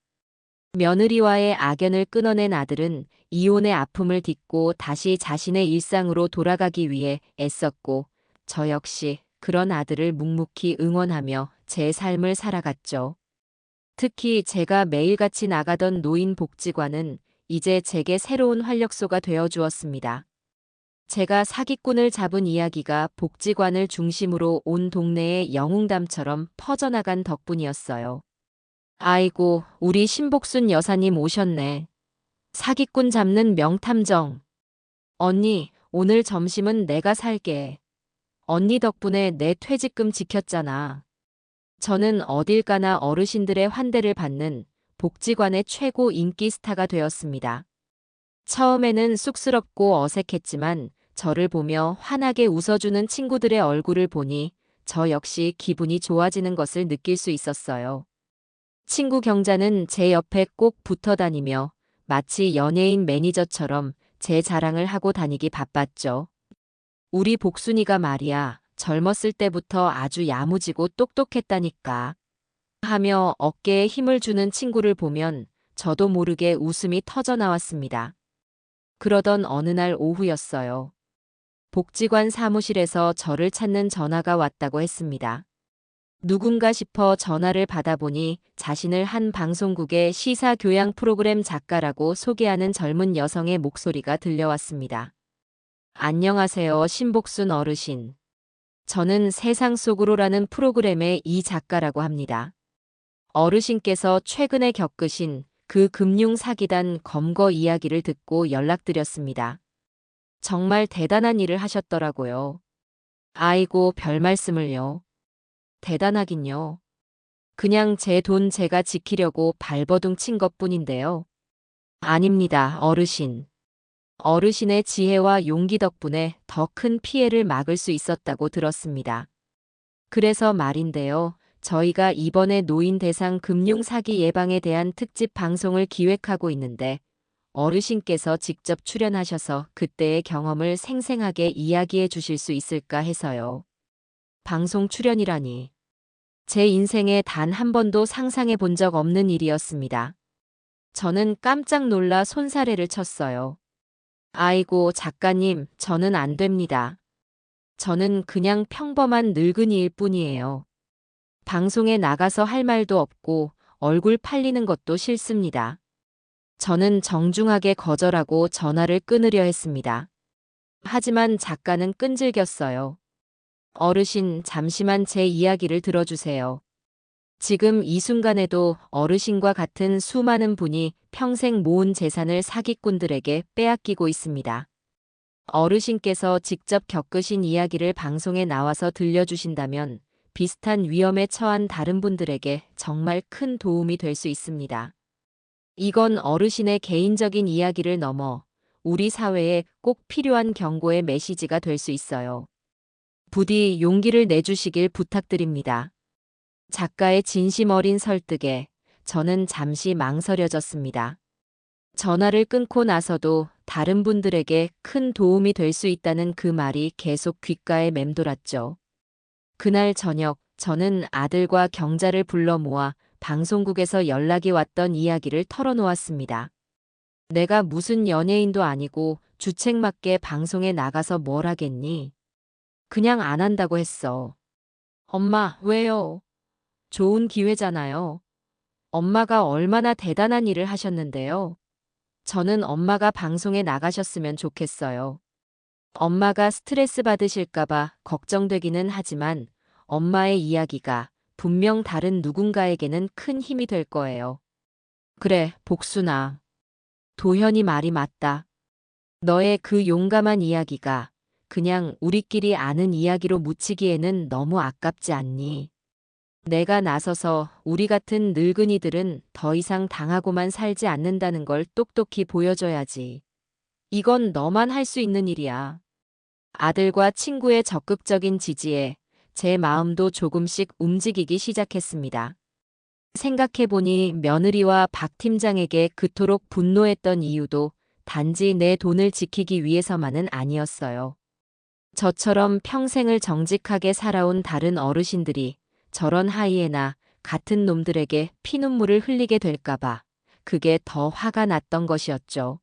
며느리와의 악연을 끊어낸 아들은 이혼의 아픔을 딛고 다시 자신의 일상으로 돌아가기 위해 애썼고 저 역시 그런 아들을 묵묵히 응원하며 제 삶을 살아갔죠. 특히 제가 매일같이 나가던 노인복지관은 이제 제게 새로운 활력소가 되어 주었습니다. 제가 사기꾼을 잡은 이야기가 복지관을 중심으로 온 동네의 영웅담처럼 퍼져나간 덕분이었어요. 아이고, 우리 신복순 여사님 오셨네. 사기꾼 잡는 명탐정. 언니, 오늘 점심은 내가 살게. 언니 덕분에 내 퇴직금 지켰잖아. 저는 어딜 가나 어르신들의 환대를 받는 복지관의 최고 인기 스타가 되었습니다. 처음에는 쑥스럽고 어색했지만 저를 보며 환하게 웃어주는 친구들의 얼굴을 보니 저 역시 기분이 좋아지는 것을 느낄 수 있었어요. 친구 경자는 제 옆에 꼭 붙어 다니며 마치 연예인 매니저처럼 제 자랑을 하고 다니기 바빴죠. 우리 복순이가 말이야, 젊었을 때부터 아주 야무지고 똑똑했다니까. 하며 어깨에 힘을 주는 친구를 보면 저도 모르게 웃음이 터져 나왔습니다. 그러던 어느 날 오후였어요. 복지관 사무실에서 저를 찾는 전화가 왔다고 했습니다. 누군가 싶어 전화를 받아보니 자신을 한 방송국의 시사교양 프로그램 작가라고 소개하는 젊은 여성의 목소리가 들려왔습니다. 안녕하세요, 신복순 어르신. 저는 세상 속으로라는 프로그램의 이 작가라고 합니다. 어르신께서 최근에 겪으신 그 금융 사기단 검거 이야기를 듣고 연락드렸습니다. 정말 대단한 일을 하셨더라고요. 아이고, 별 말씀을요. 대단하긴요. 그냥 제 돈 제가 지키려고 발버둥 친 것뿐인데요. 아닙니다, 어르신. 어르신의 지혜와 용기 덕분에 더 큰 피해를 막을 수 있었다고 들었습니다. 그래서 말인데요. 저희가 이번에 노인 대상 금융 사기 예방에 대한 특집 방송을 기획하고 있는데 어르신께서 직접 출연하셔서 그때의 경험을 생생하게 이야기해 주실 수 있을까 해서요. 방송 출연이라니. 제 인생에 단 한 번도 상상해 본 적 없는 일이었습니다. 저는 깜짝 놀라 손사래를 쳤어요. 아이고, 작가님, 저는 안 됩니다. 저는 그냥 평범한 늙은이일 뿐이에요. 방송에 나가서 할 말도 없고 얼굴 팔리는 것도 싫습니다. 저는 정중하게 거절하고 전화를 끊으려 했습니다. 하지만 작가는 끈질겼어요. 어르신, 잠시만 제 이야기를 들어주세요. 지금 이 순간에도 어르신과 같은 수많은 분이 평생 모은 재산을 사기꾼들에게 빼앗기고 있습니다. 어르신께서 직접 겪으신 이야기를 방송에 나와서 들려주신다면 비슷한 위험에 처한 다른 분들에게 정말 큰 도움이 될 수 있습니다. 이건 어르신의 개인적인 이야기를 넘어 우리 사회에 꼭 필요한 경고의 메시지가 될 수 있어요. 부디 용기를 내주시길 부탁드립니다. 작가의 진심 어린 설득에 저는 잠시 망설여졌습니다. 전화를 끊고 나서도 다른 분들에게 큰 도움이 될 수 있다는 그 말이 계속 귓가에 맴돌았죠. 그날 저녁 저는 아들과 경자를 불러 모아 방송국에서 연락이 왔던 이야기를 털어놓았습니다. 내가 무슨 연예인도 아니고 주책맞게 방송에 나가서 뭘 하겠니? 그냥 안 한다고 했어. 엄마, 왜요? 좋은 기회잖아요. 엄마가 얼마나 대단한 일을 하셨는데요. 저는 엄마가 방송에 나가셨으면 좋겠어요. 엄마가 스트레스 받으실까봐 걱정되기는 하지만 엄마의 이야기가 분명 다른 누군가에게는 큰 힘이 될 거예요. 그래, 복순아. 도현이 말이 맞다. 너의 그 용감한 이야기가 그냥 우리끼리 아는 이야기로 묻히기에는 너무 아깝지 않니? 내가 나서서 우리 같은 늙은이들은 더 이상 당하고만 살지 않는다는 걸 똑똑히 보여줘야지. 이건 너만 할 수 있는 일이야. 아들과 친구의 적극적인 지지에 제 마음도 조금씩 움직이기 시작했습니다. 생각해보니 며느리와 박 팀장에게 그토록 분노했던 이유도 단지 내 돈을 지키기 위해서만은 아니었어요. 저처럼 평생을 정직하게 살아온 다른 어르신들이 저런 하이에나 같은 놈들에게 피눈물을 흘리게 될까봐 그게 더 화가 났던 것이었죠.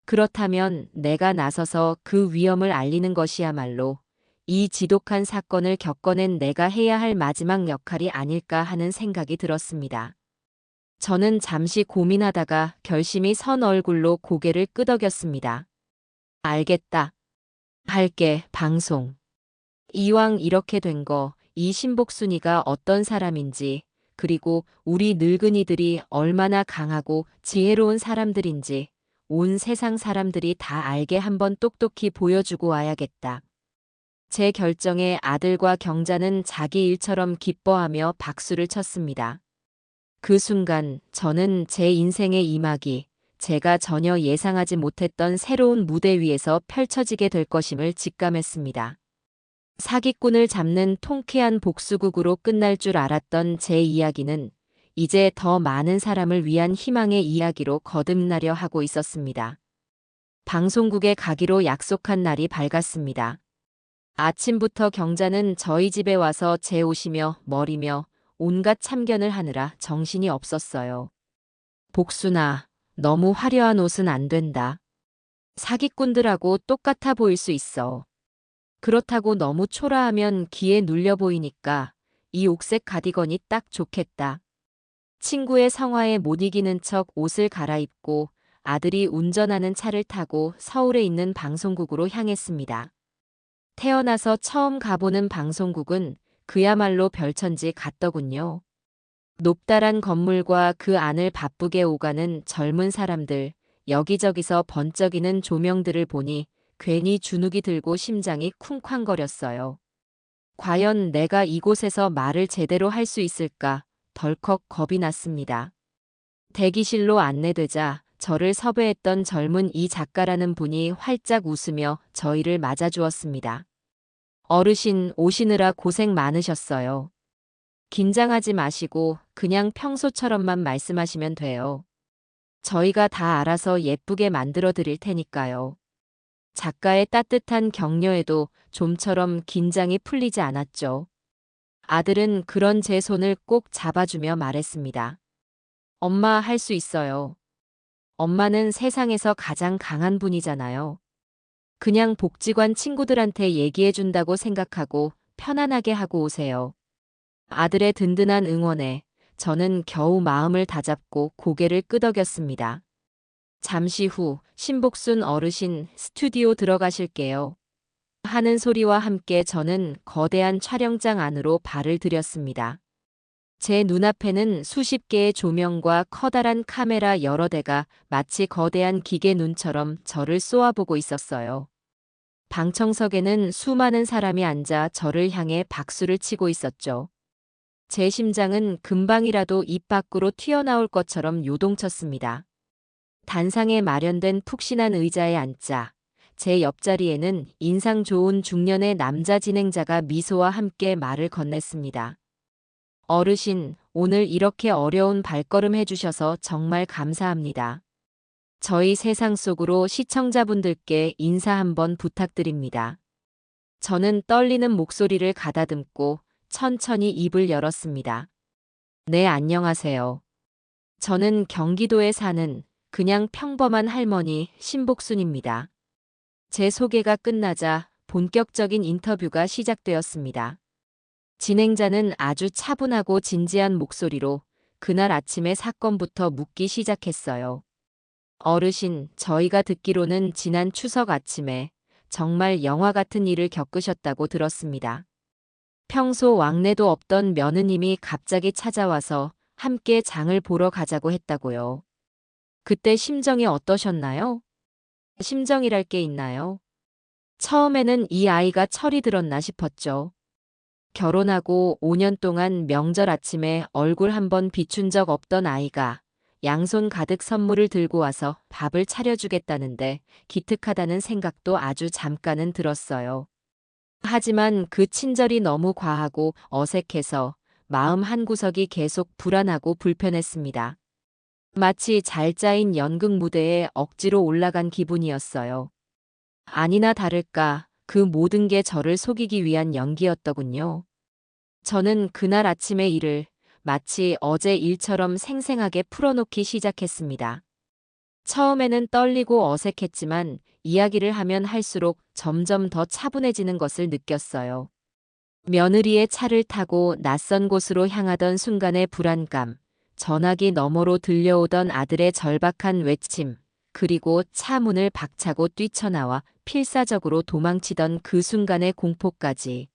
그렇다면 내가 나서서 그 위험을 알리는 것이야말로 이 지독한 사건을 겪어낸 내가 해야 할 마지막 역할이 아닐까 하는 생각이 들었습니다. 저는 잠시 고민하다가 결심이 선 얼굴로 고개를 끄덕였습니다. 알겠다. 할게, 방송. 이왕 이렇게 된 거, 이 신복순이가 어떤 사람인지, 그리고 우리 늙은이들이 얼마나 강하고 지혜로운 사람들인지 온 세상 사람들이 다 알게 한번 똑똑히 보여주고 와야겠다. 제 결정에 아들과 경자는 자기 일처럼 기뻐하며 박수를 쳤습니다. 그 순간 저는 제 인생의 이막이 제가 전혀 예상하지 못했던 새로운 무대 위에서 펼쳐지게 될 것임을 직감했습니다. 사기꾼을 잡는 통쾌한 복수극으로 끝날 줄 알았던 제 이야기는 이제 더 많은 사람을 위한 희망의 이야기로 거듭나려 하고 있었습니다. 방송국에 가기로 약속한 날이 밝았습니다. 아침부터 경자는 저희 집에 와서 제 옷이며 머리며 온갖 참견을 하느라 정신이 없었어요. 복순아, 너무 화려한 옷은 안 된다. 사기꾼들하고 똑같아 보일 수 있어. 그렇다고 너무 초라하면 기에 눌려 보이니까 이 옥색 가디건이 딱 좋겠다. 친구의 성화에 못 이기는 척 옷을 갈아입고 아들이 운전하는 차를 타고 서울에 있는 방송국으로 향했습니다. 태어나서 처음 가보는 방송국은 그야말로 별천지 같더군요. 높다란 건물과 그 안을 바쁘게 오가는 젊은 사람들, 여기저기서 번쩍이는 조명들을 보니 괜히 주눅이 들고 심장이 쿵쾅거렸어요. 과연 내가 이곳에서 말을 제대로 할 수 있을까? 덜컥 겁이 났습니다. 대기실로 안내되자 저를 섭외했던 젊은 이 작가라는 분이 활짝 웃으며 저희를 맞아주었습니다. 어르신 오시느라 고생 많으셨어요. 긴장하지 마시고 그냥 평소처럼만 말씀하시면 돼요. 저희가 다 알아서 예쁘게 만들어 드릴 테니까요. 작가의 따뜻한 격려에도 좀처럼 긴장이 풀리지 않았죠. 아들은 그런 제 손을 꼭 잡아주며 말했습니다. 엄마 할 수 있어요. 엄마는 세상에서 가장 강한 분이잖아요. 그냥 복지관 친구들한테 얘기해준다고 생각하고 편안하게 하고 오세요. 아들의 든든한 응원에 저는 겨우 마음을 다잡고 고개를 끄덕였습니다. 잠시 후 신복순 어르신 스튜디오 들어가실게요. 하는 소리와 함께 저는 거대한 촬영장 안으로 발을 들였습니다. 제 눈앞에는 수십 개의 조명과 커다란 카메라 여러 대가 마치 거대한 기계 눈처럼 저를 쏘아보고 있었어요. 방청석에는 수많은 사람이 앉아 저를 향해 박수를 치고 있었죠. 제 심장은 금방이라도 입 밖으로 튀어나올 것처럼 요동쳤습니다. 단상에 마련된 푹신한 의자에 앉자 제 옆자리에는 인상 좋은 중년의 남자 진행자가 미소와 함께 말을 건넸습니다. 어르신, 오늘 이렇게 어려운 발걸음 해주셔서 정말 감사합니다. 저희 세상 속으로 시청자분들께 인사 한번 부탁드립니다. 저는 떨리는 목소리를 가다듬고 천천히 입을 열었습니다. 네, 안녕하세요. 저는 경기도에 사는 그냥 평범한 할머니 신복순입니다. 제 소개가 끝나자 본격적인 인터뷰가 시작되었습니다. 진행자는 아주 차분하고 진지한 목소리로 그날 아침의 사건부터 묻기 시작했어요. 어르신, 저희가 듣기로는 지난 추석 아침에 정말 영화 같은 일을 겪으셨다고 들었습니다. 평소 왕래도 없던 며느님이 갑자기 찾아와서 함께 장을 보러 가자고 했다고요. 그때 심정이 어떠셨나요? 심정이랄 게 있나요? 처음에는 이 아이가 철이 들었나 싶었죠. 결혼하고 5년 동안 명절 아침에 얼굴 한번 비춘 적 없던 아이가 양손 가득 선물을 들고 와서 밥을 차려주겠다는데 기특하다는 생각도 아주 잠깐은 들었어요. 하지만 그 친절이 너무 과하고 어색해서 마음 한구석이 계속 불안하고 불편했습니다. 마치 잘 짜인 연극 무대에 억지로 올라간 기분이었어요. 아니나 다를까 그 모든 게 저를 속이기 위한 연기였더군요. 저는 그날 아침의 일을 마치 어제 일처럼 생생하게 풀어놓기 시작했습니다. 처음에는 떨리고 어색했지만 이야기를 하면 할수록 점점 더 차분해지는 것을 느꼈어요. 며느리의 차를 타고 낯선 곳으로 향하던 순간의 불안감, 전화기 너머로 들려오던 아들의 절박한 외침, 그리고 차 문을 박차고 뛰쳐나와 필사적으로 도망치던 그 순간의 공포까지.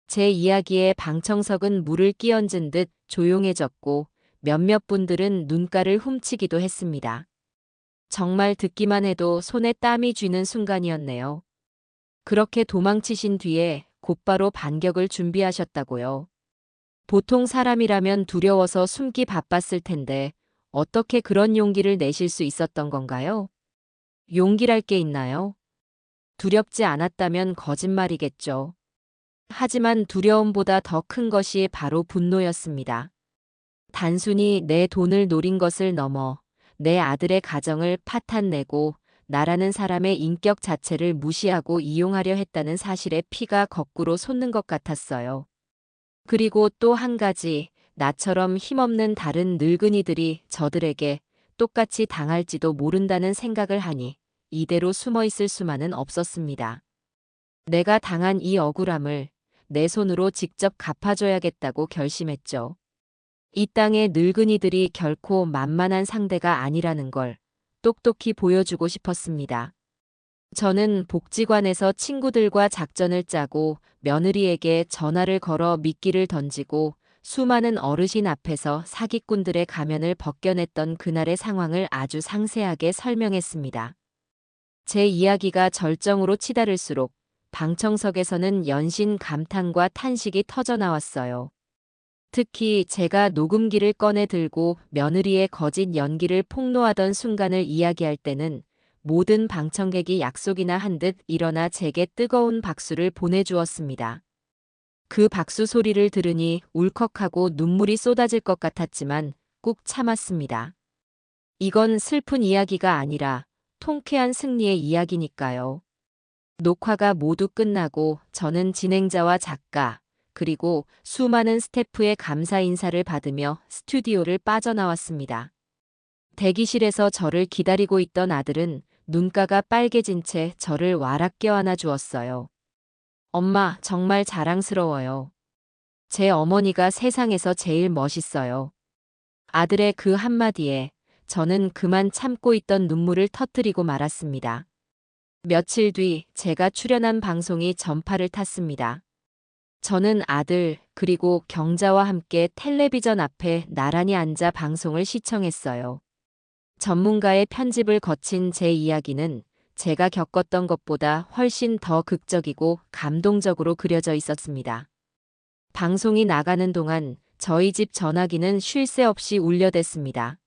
제 이야기에 방청석은 물을 끼얹은 듯 조용해졌고 몇몇 분들은 눈가를 훔치기도 했습니다. 정말 듣기만 해도 손에 땀이 쥐는 순간이었네요. 그렇게 도망치신 뒤에 곧바로 반격을 준비하셨다고요. 보통 사람이라면 두려워서 숨기 바빴을 텐데 어떻게 그런 용기를 내실 수 있었던 건가요? 용기랄 게 있나요? 두렵지 않았다면 거짓말이겠죠. 하지만 두려움보다 더 큰 것이 바로 분노였습니다. 단순히 내 돈을 노린 것을 넘어 내 아들의 가정을 파탄내고 나라는 사람의 인격 자체를 무시하고 이용하려 했다는 사실에 피가 거꾸로 솟는 것 같았어요. 그리고 또 한 가지, 나처럼 힘없는 다른 늙은이들이 저들에게 똑같이 당할지도 모른다는 생각을 하니 이대로 숨어 있을 수만은 없었습니다. 내가 당한 이 억울함을 내 손으로 직접 갚아줘야겠다고 결심했죠. 이 땅의 늙은이들이 결코 만만한 상대가 아니라는 걸 똑똑히 보여주고 싶었습니다. 저는 복지관에서 친구들과 작전을 짜고 며느리에게 전화를 걸어 미끼를 던지고 수많은 어르신 앞에서 사기꾼들의 가면을 벗겨냈던 그날의 상황을 아주 상세하게 설명했습니다. 제 이야기가 절정으로 치달을수록 방청석에서는 연신 감탄과 탄식이 터져나왔어요. 특히 제가 녹음기를 꺼내 들고 며느리의 거짓 연기를 폭로하던 순간을 이야기할 때는 모든 방청객이 약속이나 한 듯 일어나 제게 뜨거운 박수를 보내주었습니다. 그 박수 소리를 들으니 울컥하고 눈물이 쏟아질 것 같았지만 꾹 참았습니다. 이건 슬픈 이야기가 아니라 통쾌한 승리의 이야기니까요. 녹화가 모두 끝나고 저는 진행자와 작가, 그리고 수많은 스태프의 감사 인사를 받으며 스튜디오를 빠져나왔습니다. 대기실에서 저를 기다리고 있던 아들은 눈가가 빨개진 채 저를 와락 껴안아 주었어요. 엄마, 정말 자랑스러워요. 제 어머니가 세상에서 제일 멋있어요. 아들의 그 한마디에 저는 그만 참고 있던 눈물을 터뜨리고 말았습니다. 며칠 뒤 제가 출연한 방송이 전파를 탔습니다. 저는 아들, 그리고 경자와 함께 텔레비전 앞에 나란히 앉아 방송을 시청했어요. 전문가의 편집을 거친 제 이야기는 제가 겪었던 것보다 훨씬 더 극적이고 감동적으로 그려져 있었습니다. 방송이 나가는 동안 저희 집 전화기는 쉴 새 없이 울려댔습니다.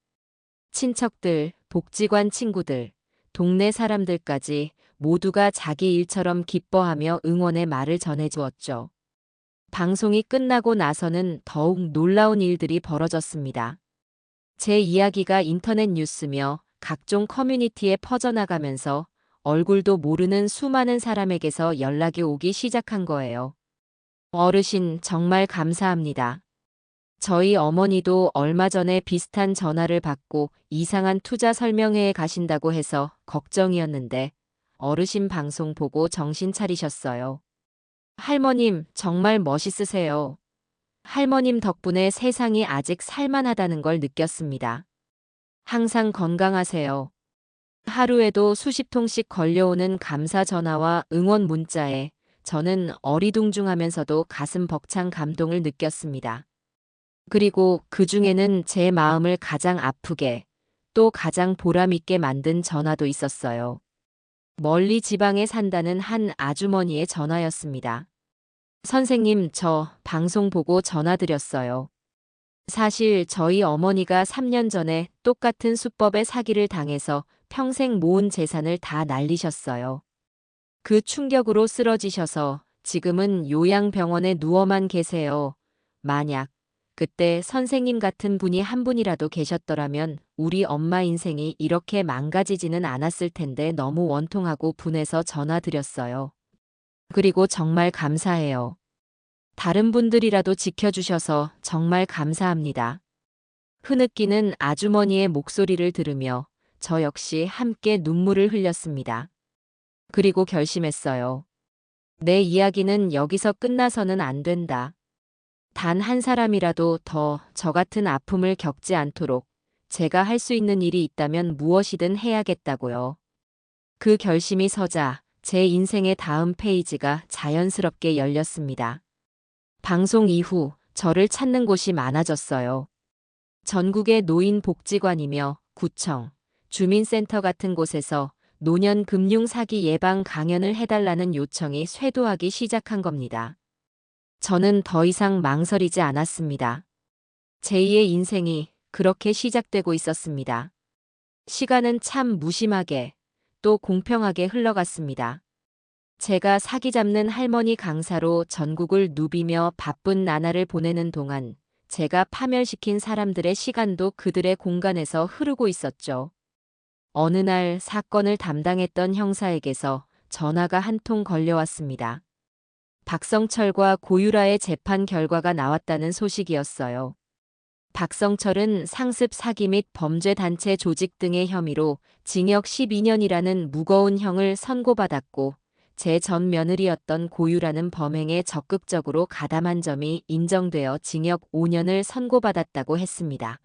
친척들, 복지관 친구들, 동네 사람들까지 모두가 자기 일처럼 기뻐하며 응원의 말을 전해주었죠. 방송이 끝나고 나서는 더욱 놀라운 일들이 벌어졌습니다. 제 이야기가 인터넷 뉴스며 각종 커뮤니티에 퍼져나가면서 얼굴도 모르는 수많은 사람에게서 연락이 오기 시작한 거예요. 어르신, 정말 감사합니다. 저희 어머니도 얼마 전에 비슷한 전화를 받고 이상한 투자 설명회에 가신다고 해서 걱정이었는데 어르신 방송 보고 정신 차리셨어요. 할머님, 정말 멋있으세요. 할머님 덕분에 세상이 아직 살만하다는 걸 느꼈습니다. 항상 건강하세요. 하루에도 수십 통씩 걸려오는 감사 전화와 응원 문자에 저는 어리둥중하면서도 가슴 벅찬 감동을 느꼈습니다. 그리고 그 중에는 제 마음을 가장 아프게 또 가장 보람있게 만든 전화도 있었어요. 멀리 지방에 산다는 한 아주머니의 전화였습니다. 선생님, 저 방송 보고 전화드렸어요. 사실 저희 어머니가 3년 전에 똑같은 수법의 사기를 당해서 평생 모은 재산을 다 날리셨어요. 그 충격으로 쓰러지셔서 지금은 요양병원에 누워만 계세요. 만약 그때 선생님 같은 분이 한 분이라도 계셨더라면 우리 엄마 인생이 이렇게 망가지지는 않았을 텐데 너무 원통하고 분해서 전화드렸어요. 그리고 정말 감사해요. 다른 분들이라도 지켜주셔서 정말 감사합니다. 흐느끼는 아주머니의 목소리를 들으며 저 역시 함께 눈물을 흘렸습니다. 그리고 결심했어요. 내 이야기는 여기서 끝나서는 안 된다. 단 한 사람이라도 더 저 같은 아픔을 겪지 않도록 제가 할 수 있는 일이 있다면 무엇이든 해야겠다고요. 그 결심이 서자 제 인생의 다음 페이지가 자연스럽게 열렸습니다. 방송 이후 저를 찾는 곳이 많아졌어요. 전국의 노인복지관이며 구청, 주민센터 같은 곳에서 노년 금융 사기 예방 강연을 해달라는 요청이 쇄도하기 시작한 겁니다. 저는 더 이상 망설이지 않았습니다. 제2의 인생이 그렇게 시작되고 있었습니다. 시간은 참 무심하게 또 공평하게 흘러갔습니다. 제가 사기 잡는 할머니 강사로 전국을 누비며 바쁜 나날을 보내는 동안 제가 파멸시킨 사람들의 시간도 그들의 공간에서 흐르고 있었죠. 어느 날 사건을 담당했던 형사에게서 전화가 한 통 걸려왔습니다. 박성철과 고유라의 재판 결과가 나왔다는 소식이었어요. 박성철은 상습 사기 및 범죄단체 조직 등의 혐의로 징역 12년이라는 무거운 형을 선고받았고, 제 전 며느리였던 고유라는 범행에 적극적으로 가담한 점이 인정되어 징역 5년을 선고받았다고 했습니다.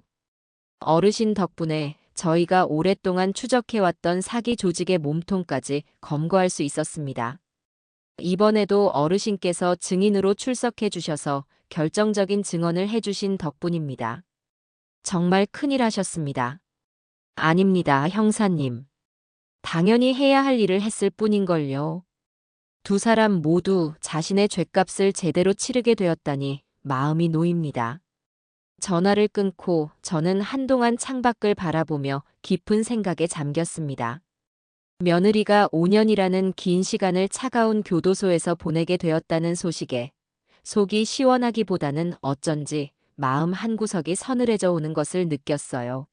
어르신 덕분에 저희가 오랫동안 추적해왔던 사기 조직의 몸통까지 검거할 수 있었습니다. 이번에도 어르신께서 증인으로 출석해 주셔서 결정적인 증언을 해주신 덕분입니다. 정말 큰일 하셨습니다. 아닙니다, 형사님. 당연히 해야 할 일을 했을 뿐인걸요. 두 사람 모두 자신의 죗값을 제대로 치르게 되었다니 마음이 놓입니다. 전화를 끊고 저는 한동안 창밖을 바라보며 깊은 생각에 잠겼습니다. 며느리가 5년이라는 긴 시간을 차가운 교도소에서 보내게 되었다는 소식에 속이 시원하기보다는 어쩐지 마음 한구석이 서늘해져 오는 것을 느꼈어요.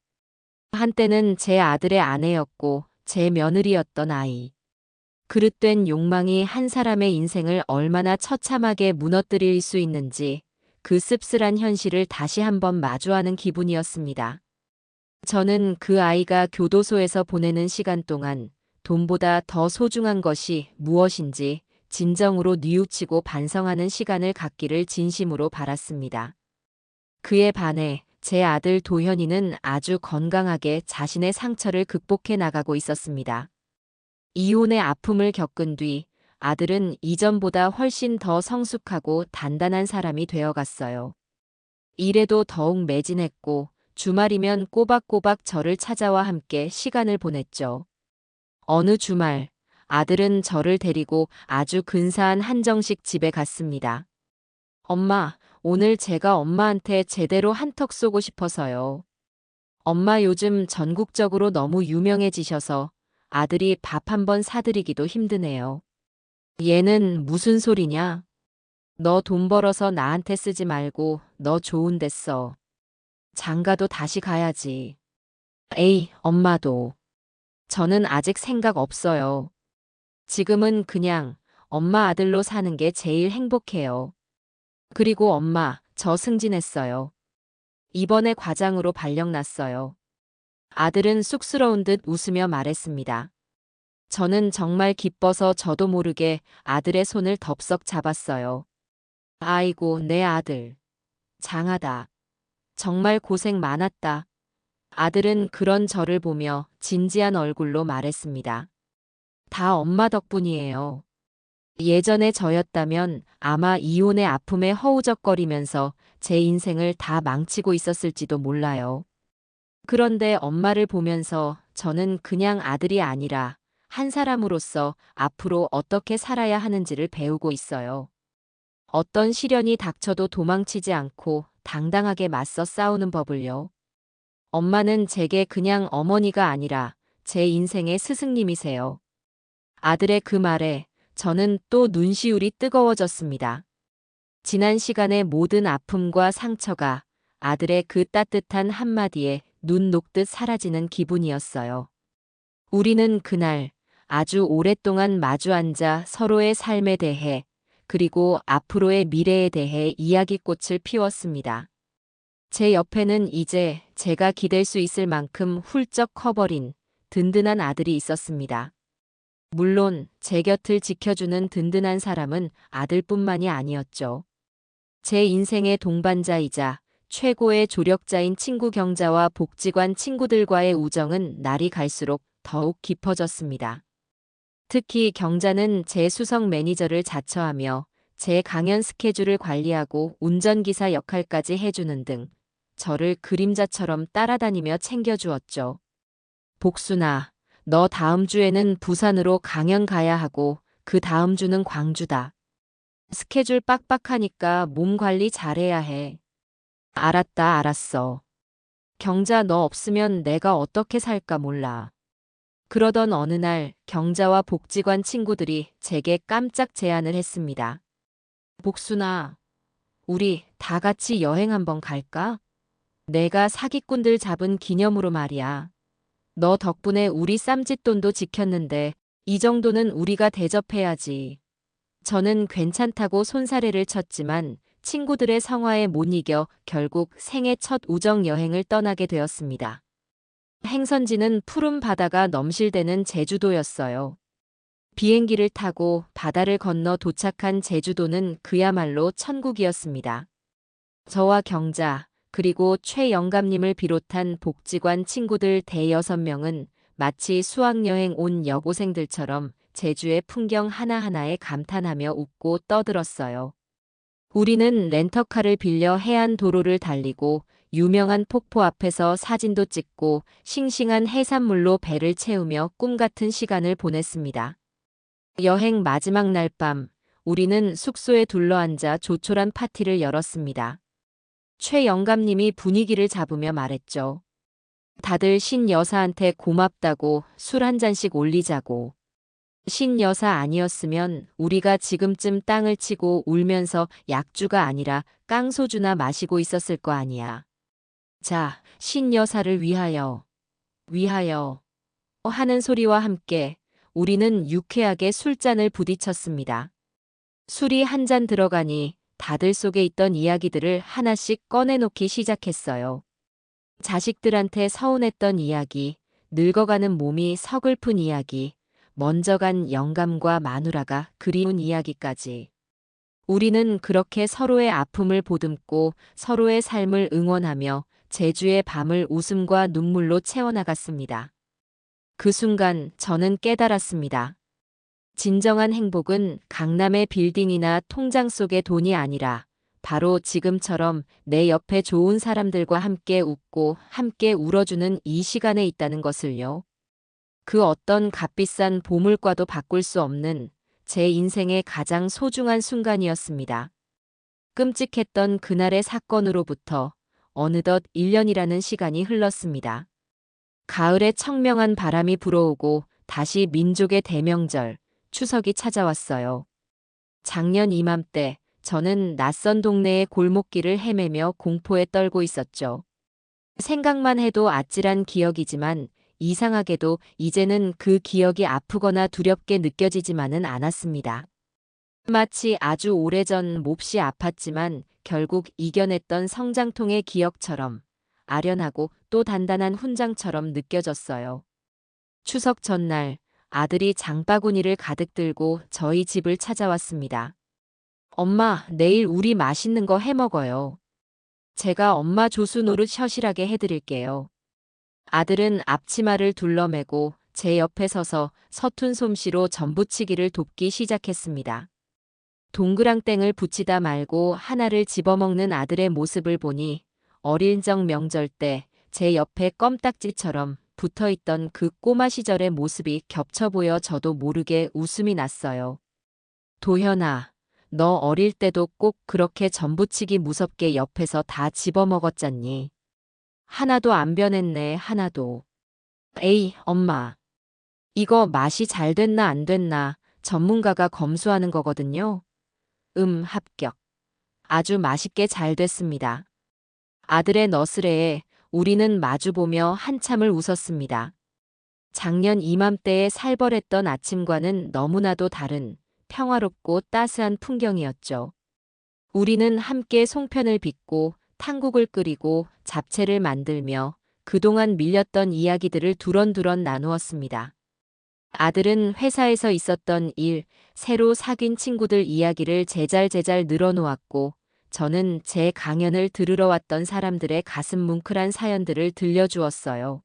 한때는 제 아들의 아내였고 제 며느리였던 아이. 그릇된 욕망이 한 사람의 인생을 얼마나 처참하게 무너뜨릴 수 있는지 그 씁쓸한 현실을 다시 한번 마주하는 기분이었습니다. 저는 그 아이가 교도소에서 보내는 시간 동안 돈보다 더 소중한 것이 무엇인지 진정으로 뉘우치고 반성하는 시간을 갖기를 진심으로 바랐습니다. 그에 반해 제 아들 도현이는 아주 건강하게 자신의 상처를 극복해 나가고 있었습니다. 이혼의 아픔을 겪은 뒤 아들은 이전보다 훨씬 더 성숙하고 단단한 사람이 되어갔어요. 일에도 더욱 매진했고 주말이면 꼬박꼬박 저를 찾아와 함께 시간을 보냈죠. 어느 주말 아들은 저를 데리고 아주 근사한 한정식 집에 갔습니다. 엄마, 오늘 제가 엄마한테 제대로 한턱 쏘고 싶어서요. 엄마 요즘 전국적으로 너무 유명해지셔서 아들이 밥 한 번 사드리기도 힘드네요. 얘는 무슨 소리냐? 너 돈 벌어서 나한테 쓰지 말고 너 좋은 데 써. 장가도 다시 가야지. 에이, 엄마도. 저는 아직 생각 없어요. 지금은 그냥 엄마 아들로 사는 게 제일 행복해요. 그리고 엄마, 저 승진했어요. 이번에 과장으로 발령났어요. 아들은 쑥스러운 듯 웃으며 말했습니다. 저는 정말 기뻐서 저도 모르게 아들의 손을 덥석 잡았어요. 아이고, 내 아들. 장하다. 정말 고생 많았다. 아들은 그런 저를 보며 진지한 얼굴로 말했습니다. 다 엄마 덕분이에요. 예전에 저였다면 아마 이혼의 아픔에 허우적거리면서 제 인생을 다 망치고 있었을지도 몰라요. 그런데 엄마를 보면서 저는 그냥 아들이 아니라 한 사람으로서 앞으로 어떻게 살아야 하는지를 배우고 있어요. 어떤 시련이 닥쳐도 도망치지 않고 당당하게 맞서 싸우는 법을요. 엄마는 제게 그냥 어머니가 아니라 제 인생의 스승님이세요. 아들의 그 말에 저는 또 눈시울이 뜨거워졌습니다. 지난 시간의 모든 아픔과 상처가 아들의 그 따뜻한 한마디에 눈 녹듯 사라지는 기분이었어요. 우리는 그날 아주 오랫동안 마주 앉아 서로의 삶에 대해 그리고 앞으로의 미래에 대해 이야기꽃을 피웠습니다. 제 옆에는 이제 제가 기댈 수 있을 만큼 훌쩍 커버린 든든한 아들이 있었습니다. 물론 제 곁을 지켜주는 든든한 사람은 아들뿐만이 아니었죠. 제 인생의 동반자이자 최고의 조력자인 친구 경자와 복지관 친구들과의 우정은 날이 갈수록 더욱 깊어졌습니다. 특히 경자는 제 수석 매니저를 자처하며 제 강연 스케줄을 관리하고 운전기사 역할까지 해주는 등 저를 그림자처럼 따라다니며 챙겨주었죠. 복순아, 너 다음 주에는 부산으로 강연 가야 하고 그 다음 주는 광주다. 스케줄 빡빡하니까 몸 관리 잘해야 해. 알았다, 알았어. 경자 너 없으면 내가 어떻게 살까 몰라. 그러던 어느 날 경자와 복지관 친구들이 제게 깜짝 제안을 했습니다. 복순아, 우리 다 같이 여행 한번 갈까? 내가 사기꾼들 잡은 기념으로 말이야. 너 덕분에 우리 쌈짓돈도 지켰는데 이 정도는 우리가 대접해야지. 저는 괜찮다고 손사래를 쳤지만 친구들의 성화에 못 이겨 결국 생애 첫 우정 여행을 떠나게 되었습니다. 행선지는 푸른 바다가 넘실대는 제주도였어요. 비행기를 타고 바다를 건너 도착한 제주도는 그야말로 천국이었습니다. 저와 경자, 그리고 최 영감님을 비롯한 복지관 친구들 대여섯 명은 마치 수학여행 온 여고생들처럼 제주의 풍경 하나하나에 감탄하며 웃고 떠들었어요. 우리는 렌터카를 빌려 해안 도로를 달리고 유명한 폭포 앞에서 사진도 찍고 싱싱한 해산물로 배를 채우며 꿈같은 시간을 보냈습니다. 여행 마지막 날 밤, 우리는 숙소에 둘러앉아 조촐한 파티를 열었습니다. 최 영감님이 분위기를 잡으며 말했죠. 다들 신 여사한테 고맙다고 술 한 잔씩 올리자고. 신 여사 아니었으면 우리가 지금쯤 땅을 치고 울면서 약주가 아니라 깡소주나 마시고 있었을 거 아니야. 자, 신 여사를 위하여, 위하여 하는 소리와 함께 우리는 유쾌하게 술잔을 부딪혔습니다. 술이 한 잔 들어가니 다들 속에 있던 이야기들을 하나씩 꺼내놓기 시작했어요. 자식들한테 서운했던 이야기, 늙어가는 몸이 서글픈 이야기, 먼저 간 영감과 마누라가 그리운 이야기까지. 우리는 그렇게 서로의 아픔을 보듬고 서로의 삶을 응원하며 제주의 밤을 웃음과 눈물로 채워나갔습니다. 그 순간 저는 깨달았습니다. 진정한 행복은 강남의 빌딩이나 통장 속의 돈이 아니라 바로 지금처럼 내 옆에 좋은 사람들과 함께 웃고 함께 울어주는 이 시간에 있다는 것을요. 그 어떤 값비싼 보물과도 바꿀 수 없는 제 인생의 가장 소중한 순간이었습니다. 끔찍했던 그날의 사건으로부터 어느덧 1년이라는 시간이 흘렀습니다. 가을에 청명한 바람이 불어오고 다시 민족의 대명절, 추석이 찾아왔어요. 작년 이맘때 저는 낯선 동네의 골목길을 헤매며 공포에 떨고 있었죠. 생각만 해도 아찔한 기억이지만 이상하게도 이제는 그 기억이 아프거나 두렵게 느껴지지만은 않았습니다. 마치 아주 오래전 몹시 아팠지만 결국 이겨냈던 성장통의 기억처럼 아련하고 또 단단한 훈장처럼 느껴졌어요. 추석 전날 아들이 장바구니를 가득 들고 저희 집을 찾아왔습니다. 엄마, 내일 우리 맛있는 거 해 먹어요. 제가 엄마 조수 노릇 셔실하게 해드릴게요. 아들은 앞치마를 둘러매고 제 옆에 서서 서툰 솜씨로 전부치기를 돕기 시작했습니다. 동그랑땡을 붙이다 말고 하나를 집어먹는 아들의 모습을 보니 어릴 적 명절 때 제 옆에 껌딱지처럼 붙어있던 그 꼬마 시절의 모습이 겹쳐 보여 저도 모르게 웃음이 났어요. 도현아, 너 어릴 때도 꼭 그렇게 전부치기 무섭게 옆에서 다 집어먹었잖니. 하나도 안 변했네, 하나도. 에이, 엄마. 이거 맛이 잘 됐나 안 됐나 전문가가 검수하는 거거든요. 합격. 아주 맛있게 잘 됐습니다. 아들의 너스레에 우리는 마주보며 한참을 웃었습니다. 작년 이맘때의 살벌했던 아침과는 너무나도 다른 평화롭고 따스한 풍경이었죠. 우리는 함께 송편을 빚고 탕국을 끓이고 잡채를 만들며 그동안 밀렸던 이야기들을 두런두런 나누었습니다. 아들은 회사에서 있었던 일, 새로 사귄 친구들 이야기를 제잘제잘 늘어놓았고 저는 제 강연을 들으러 왔던 사람들의 가슴 뭉클한 사연들을 들려주었어요.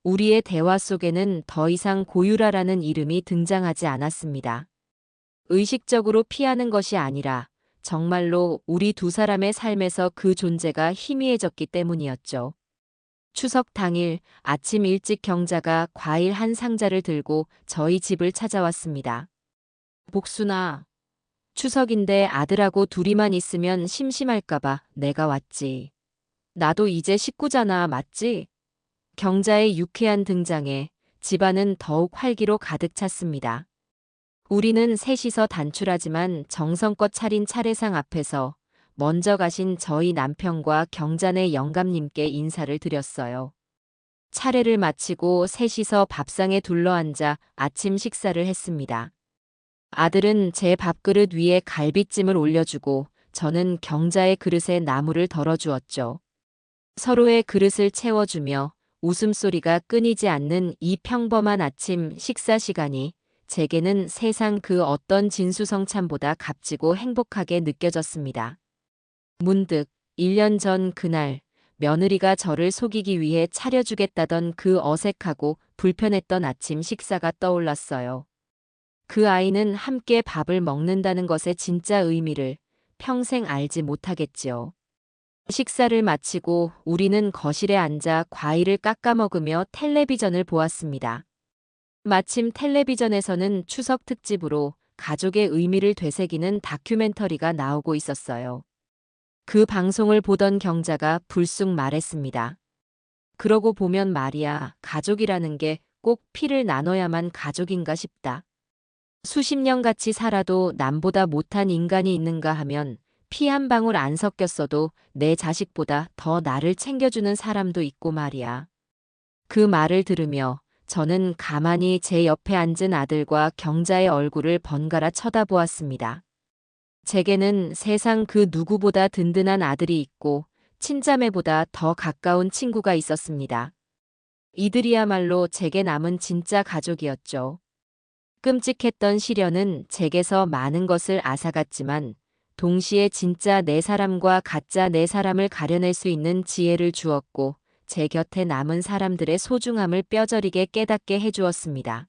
우리의 대화 속에는 더 이상 고유라라는 이름이 등장하지 않았습니다. 의식적으로 피하는 것이 아니라 정말로 우리 두 사람의 삶에서 그 존재가 희미해졌기 때문이었죠. 추석 당일 아침 일찍 경자가 과일 한 상자를 들고 저희 집을 찾아왔습니다. 복순아, 추석인데 아들하고 둘이만 있으면 심심할까봐 내가 왔지. 나도 이제 식구잖아, 맞지? 경자의 유쾌한 등장에 집안은 더욱 활기로 가득 찼습니다. 우리는 셋이서 단출하지만 정성껏 차린 차례상 앞에서 먼저 가신 저희 남편과 경자네 영감님께 인사를 드렸어요. 차례를 마치고 셋이서 밥상에 둘러앉아 아침 식사를 했습니다. 아들은 제 밥그릇 위에 갈비찜을 올려주고 저는 경자의 그릇에 나물을 덜어주었죠. 서로의 그릇을 채워주며 웃음소리가 끊이지 않는 이 평범한 아침 식사 시간이 제게는 세상 그 어떤 진수성찬보다 값지고 행복하게 느껴졌습니다. 문득 1년 전 그날 며느리가 저를 속이기 위해 차려주겠다던 그 어색하고 불편했던 아침 식사가 떠올랐어요. 그 아이는 함께 밥을 먹는다는 것의 진짜 의미를 평생 알지 못하겠지요. 식사를 마치고 우리는 거실에 앉아 과일을 깎아 먹으며 텔레비전을 보았습니다. 마침 텔레비전에서는 추석 특집으로 가족의 의미를 되새기는 다큐멘터리가 나오고 있었어요. 그 방송을 보던 경자가 불쑥 말했습니다. 그러고 보면 말이야, 가족이라는 게 꼭 피를 나눠야만 가족인가 싶다. 수십 년 같이 살아도 남보다 못한 인간이 있는가 하면 피 한 방울 안 섞였어도 내 자식보다 더 나를 챙겨주는 사람도 있고 말이야. 그 말을 들으며 저는 가만히 제 옆에 앉은 아들과 경자의 얼굴을 번갈아 쳐다보았습니다. 제게는 세상 그 누구보다 든든한 아들이 있고 친자매보다 더 가까운 친구가 있었습니다. 이들이야말로 제게 남은 진짜 가족이었죠. 끔찍했던 시련은 제게서 많은 것을 앗아갔지만 동시에 진짜 내 사람과 가짜 내 사람을 가려낼 수 있는 지혜를 주었고 제 곁에 남은 사람들의 소중함을 뼈저리게 깨닫게 해주었습니다.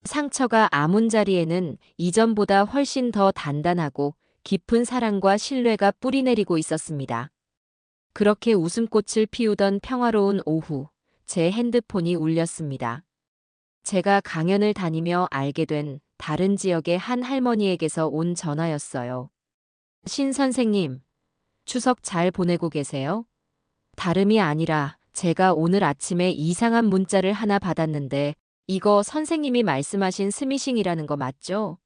상처가 아문 자리에는 이전보다 훨씬 더 단단하고 깊은 사랑과 신뢰가 뿌리내리고 있었습니다. 그렇게 웃음꽃을 피우던 평화로운 오후, 제 핸드폰이 울렸습니다. 제가 강연을 다니며 알게 된 다른 지역의 한 할머니에게서 온 전화였어요. 신 선생님, 추석 잘 보내고 계세요? 다름이 아니라 제가 오늘 아침에 이상한 문자를 하나 받았는데 이거 선생님이 말씀하신 스미싱이라는 거 맞죠?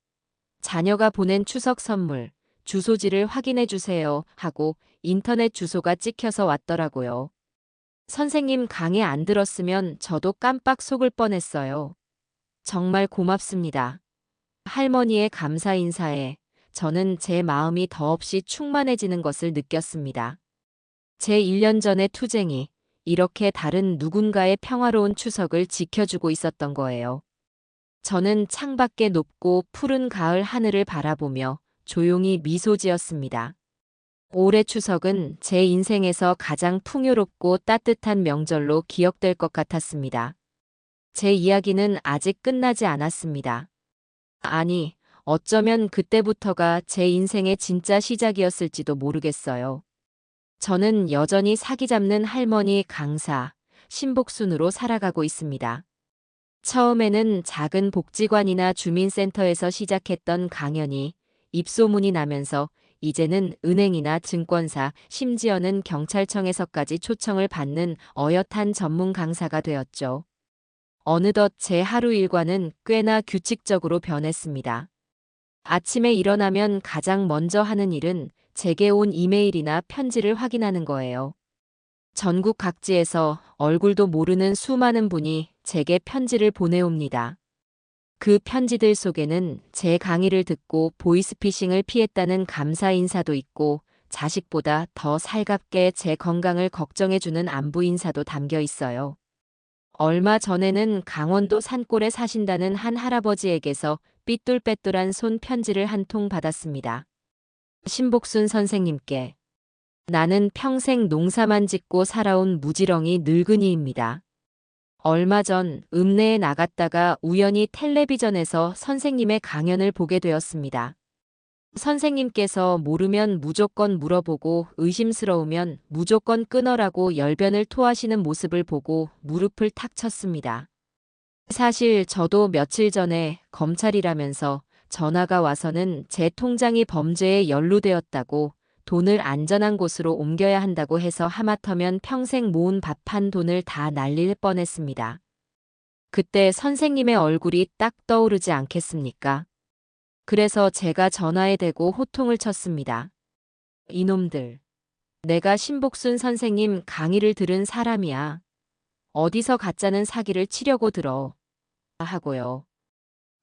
자녀가 보낸 추석 선물, 주소지를 확인해 주세요 하고 인터넷 주소가 찍혀서 왔더라고요. 선생님 강의 안 들었으면 저도 깜빡 속을 뻔했어요. 정말 고맙습니다. 할머니의 감사 인사에 저는 제 마음이 더없이 충만해지는 것을 느꼈습니다. 제 1년 전의 투쟁이 이렇게 다른 누군가의 평화로운 추석을 지켜주고 있었던 거예요. 저는 창밖의 높고 푸른 가을 하늘을 바라보며 조용히 미소 지었습니다. 올해 추석은 제 인생에서 가장 풍요롭고 따뜻한 명절로 기억될 것 같았습니다. 제 이야기는 아직 끝나지 않았습니다. 아니, 어쩌면 그때부터가 제 인생의 진짜 시작이었을지도 모르겠어요. 저는 여전히 사기 잡는 할머니 강사, 신복순으로 살아가고 있습니다. 처음에는 작은 복지관이나 주민센터에서 시작했던 강연이 입소문이 나면서 이제는 은행이나 증권사, 심지어는 경찰청에서까지 초청을 받는 어엿한 전문 강사가 되었죠. 어느덧 제 하루 일과는 꽤나 규칙적으로 변했습니다. 아침에 일어나면 가장 먼저 하는 일은 제게 온 이메일이나 편지를 확인하는 거예요. 전국 각지에서 얼굴도 모르는 수많은 분이 제게 편지를 보내옵니다. 그 편지들 속에는 제 강의를 듣고 보이스피싱을 피했다는 감사 인사도 있고 자식보다 더 살갑게 제 건강을 걱정해주는 안부 인사도 담겨 있어요. 얼마 전에는 강원도 산골에 사신다는 한 할아버지에게서 삐뚤빼뚤한 손 편지를 한 통 받았습니다. 신복순 선생님께. 나는 평생 농사만 짓고 살아온 무지렁이 늙은이입니다. 얼마 전 읍내에 나갔다가 우연히 텔레비전에서 선생님의 강연을 보게 되었습니다. 선생님께서 모르면 무조건 물어보고 의심스러우면 무조건 끊어라고 열변을 토하시는 모습을 보고 무릎을 탁 쳤습니다. 사실 저도 며칠 전에 검찰이라면서 전화가 와서는 제 통장이 범죄에 연루되었다고 돈을 안전한 곳으로 옮겨야 한다고 해서 하마터면 평생 모은 밥 한 돈을 다 날릴 뻔했습니다. 그때 선생님의 얼굴이 딱 떠오르지 않겠습니까? 그래서 제가 전화에 대고 호통을 쳤습니다. 이놈들. 내가 신복순 선생님 강의를 들은 사람이야. 어디서 가짜는 사기를 치려고 들어. 하고요.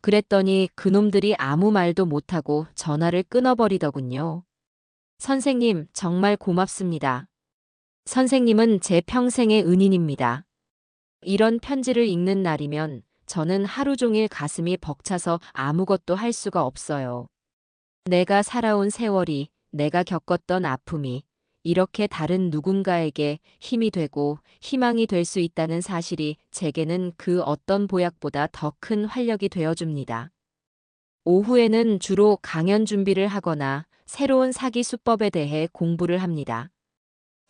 그랬더니 그놈들이 아무 말도 못하고 전화를 끊어버리더군요. 선생님, 정말 고맙습니다. 선생님은 제 평생의 은인입니다. 이런 편지를 읽는 날이면 저는 하루 종일 가슴이 벅차서 아무것도 할 수가 없어요. 내가 살아온 세월이, 내가 겪었던 아픔이 이렇게 다른 누군가에게 힘이 되고 희망이 될 수 있다는 사실이 제게는 그 어떤 보약보다 더 큰 활력이 되어줍니다. 오후에는 주로 강연 준비를 하거나 새로운 사기 수법에 대해 공부를 합니다.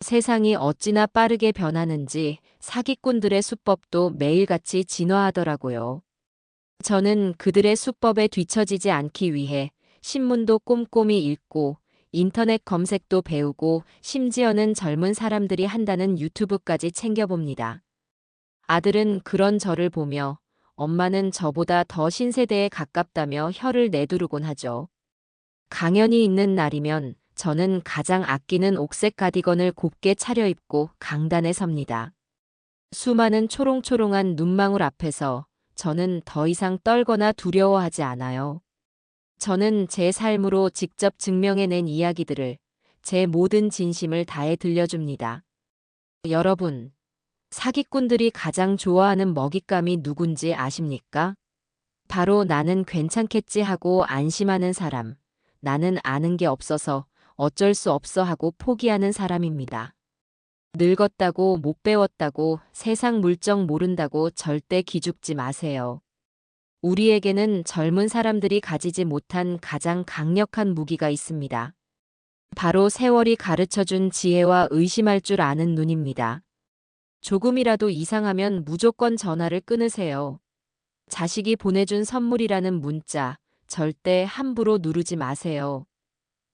세상이 어찌나 빠르게 변하는지 사기꾼들의 수법도 매일같이 진화하더라고요. 저는 그들의 수법에 뒤처지지 않기 위해 신문도 꼼꼼히 읽고 인터넷 검색도 배우고 심지어는 젊은 사람들이 한다는 유튜브까지 챙겨봅니다. 아들은 그런 저를 보며 엄마는 저보다 더 신세대에 가깝다며 혀를 내두르곤 하죠. 강연이 있는 날이면 저는 가장 아끼는 옥색 가디건을 곱게 차려입고 강단에 섭니다. 수많은 초롱초롱한 눈망울 앞에서 저는 더 이상 떨거나 두려워하지 않아요. 저는 제 삶으로 직접 증명해낸 이야기들을, 제 모든 진심을 다해 들려줍니다. 여러분, 사기꾼들이 가장 좋아하는 먹잇감이 누군지 아십니까? 바로 나는 괜찮겠지 하고 안심하는 사람, 나는 아는 게 없어서 어쩔 수 없어 하고 포기하는 사람입니다. 늙었다고 못 배웠다고 세상 물정 모른다고 절대 기죽지 마세요. 우리에게는 젊은 사람들이 가지지 못한 가장 강력한 무기가 있습니다. 바로 세월이 가르쳐준 지혜와 의심할 줄 아는 눈입니다. 조금이라도 이상하면 무조건 전화를 끊으세요. 자식이 보내준 선물이라는 문자 절대 함부로 누르지 마세요.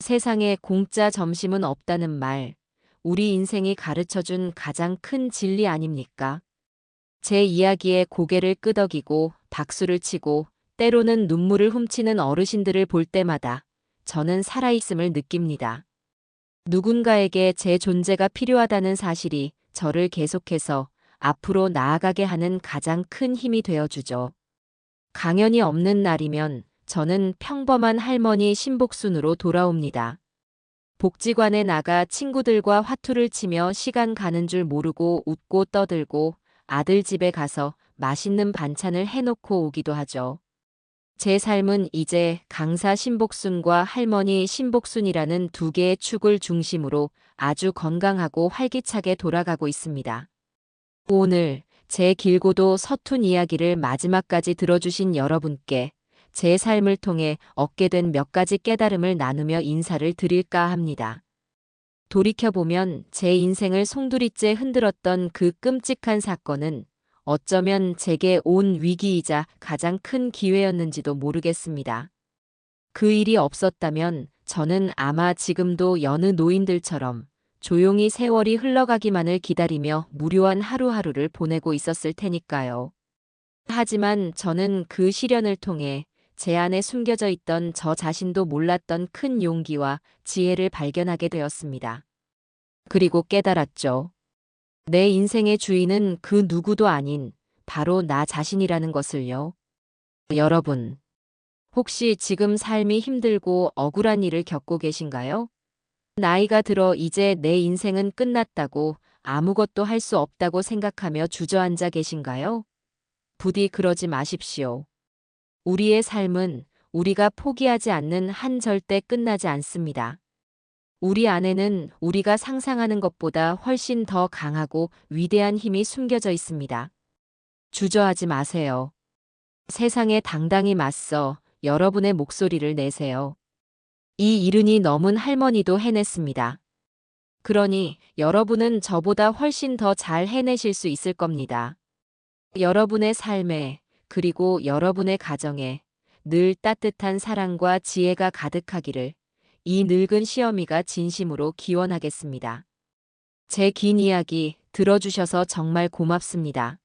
세상에 공짜 점심은 없다는 말, 우리 인생이 가르쳐준 가장 큰 진리 아닙니까? 제 이야기에 고개를 끄덕이고 박수를 치고 때로는 눈물을 훔치는 어르신들을 볼 때마다 저는 살아있음을 느낍니다. 누군가에게 제 존재가 필요하다는 사실이 저를 계속해서 앞으로 나아가게 하는 가장 큰 힘이 되어주죠. 강연이 없는 날이면 저는 평범한 할머니 신복순으로 돌아옵니다. 복지관에 나가 친구들과 화투를 치며 시간 가는 줄 모르고 웃고 떠들고 아들 집에 가서 맛있는 반찬을 해놓고 오기도 하죠. 제 삶은 이제 강사 신복순과 할머니 신복순이라는 두 개의 축을 중심으로 아주 건강하고 활기차게 돌아가고 있습니다. 오늘 제 길고도 서툰 이야기를 마지막까지 들어주신 여러분께 제 삶을 통해 얻게 된 몇 가지 깨달음을 나누며 인사를 드릴까 합니다. 돌이켜보면 제 인생을 송두리째 흔들었던 그 끔찍한 사건은 어쩌면 제게 온 위기이자 가장 큰 기회였는지도 모르겠습니다. 그 일이 없었다면 저는 아마 지금도 여느 노인들처럼 조용히 세월이 흘러가기만을 기다리며 무료한 하루하루를 보내고 있었을 테니까요. 하지만 저는 그 시련을 통해 제 안에 숨겨져 있던 저 자신도 몰랐던 큰 용기와 지혜를 발견하게 되었습니다. 그리고 깨달았죠. 내 인생의 주인은 그 누구도 아닌 바로 나 자신이라는 것을요. 여러분, 혹시 지금 삶이 힘들고 억울한 일을 겪고 계신가요? 나이가 들어 이제 내 인생은 끝났다고 아무것도 할 수 없다고 생각하며 주저앉아 계신가요? 부디 그러지 마십시오. 우리의 삶은 우리가 포기하지 않는 한 절대 끝나지 않습니다. 우리 안에는 우리가 상상하는 것보다 훨씬 더 강하고 위대한 힘이 숨겨져 있습니다. 주저하지 마세요. 세상에 당당히 맞서 여러분의 목소리를 내세요. 이 이른이 넘은 할머니도 해냈습니다. 그러니 여러분은 저보다 훨씬 더 잘 해내실 수 있을 겁니다. 여러분의 삶에 그리고 여러분의 가정에 늘 따뜻한 사랑과 지혜가 가득하기를 이 늙은 시어미가 진심으로 기원하겠습니다. 제 긴 이야기 들어주셔서 정말 고맙습니다.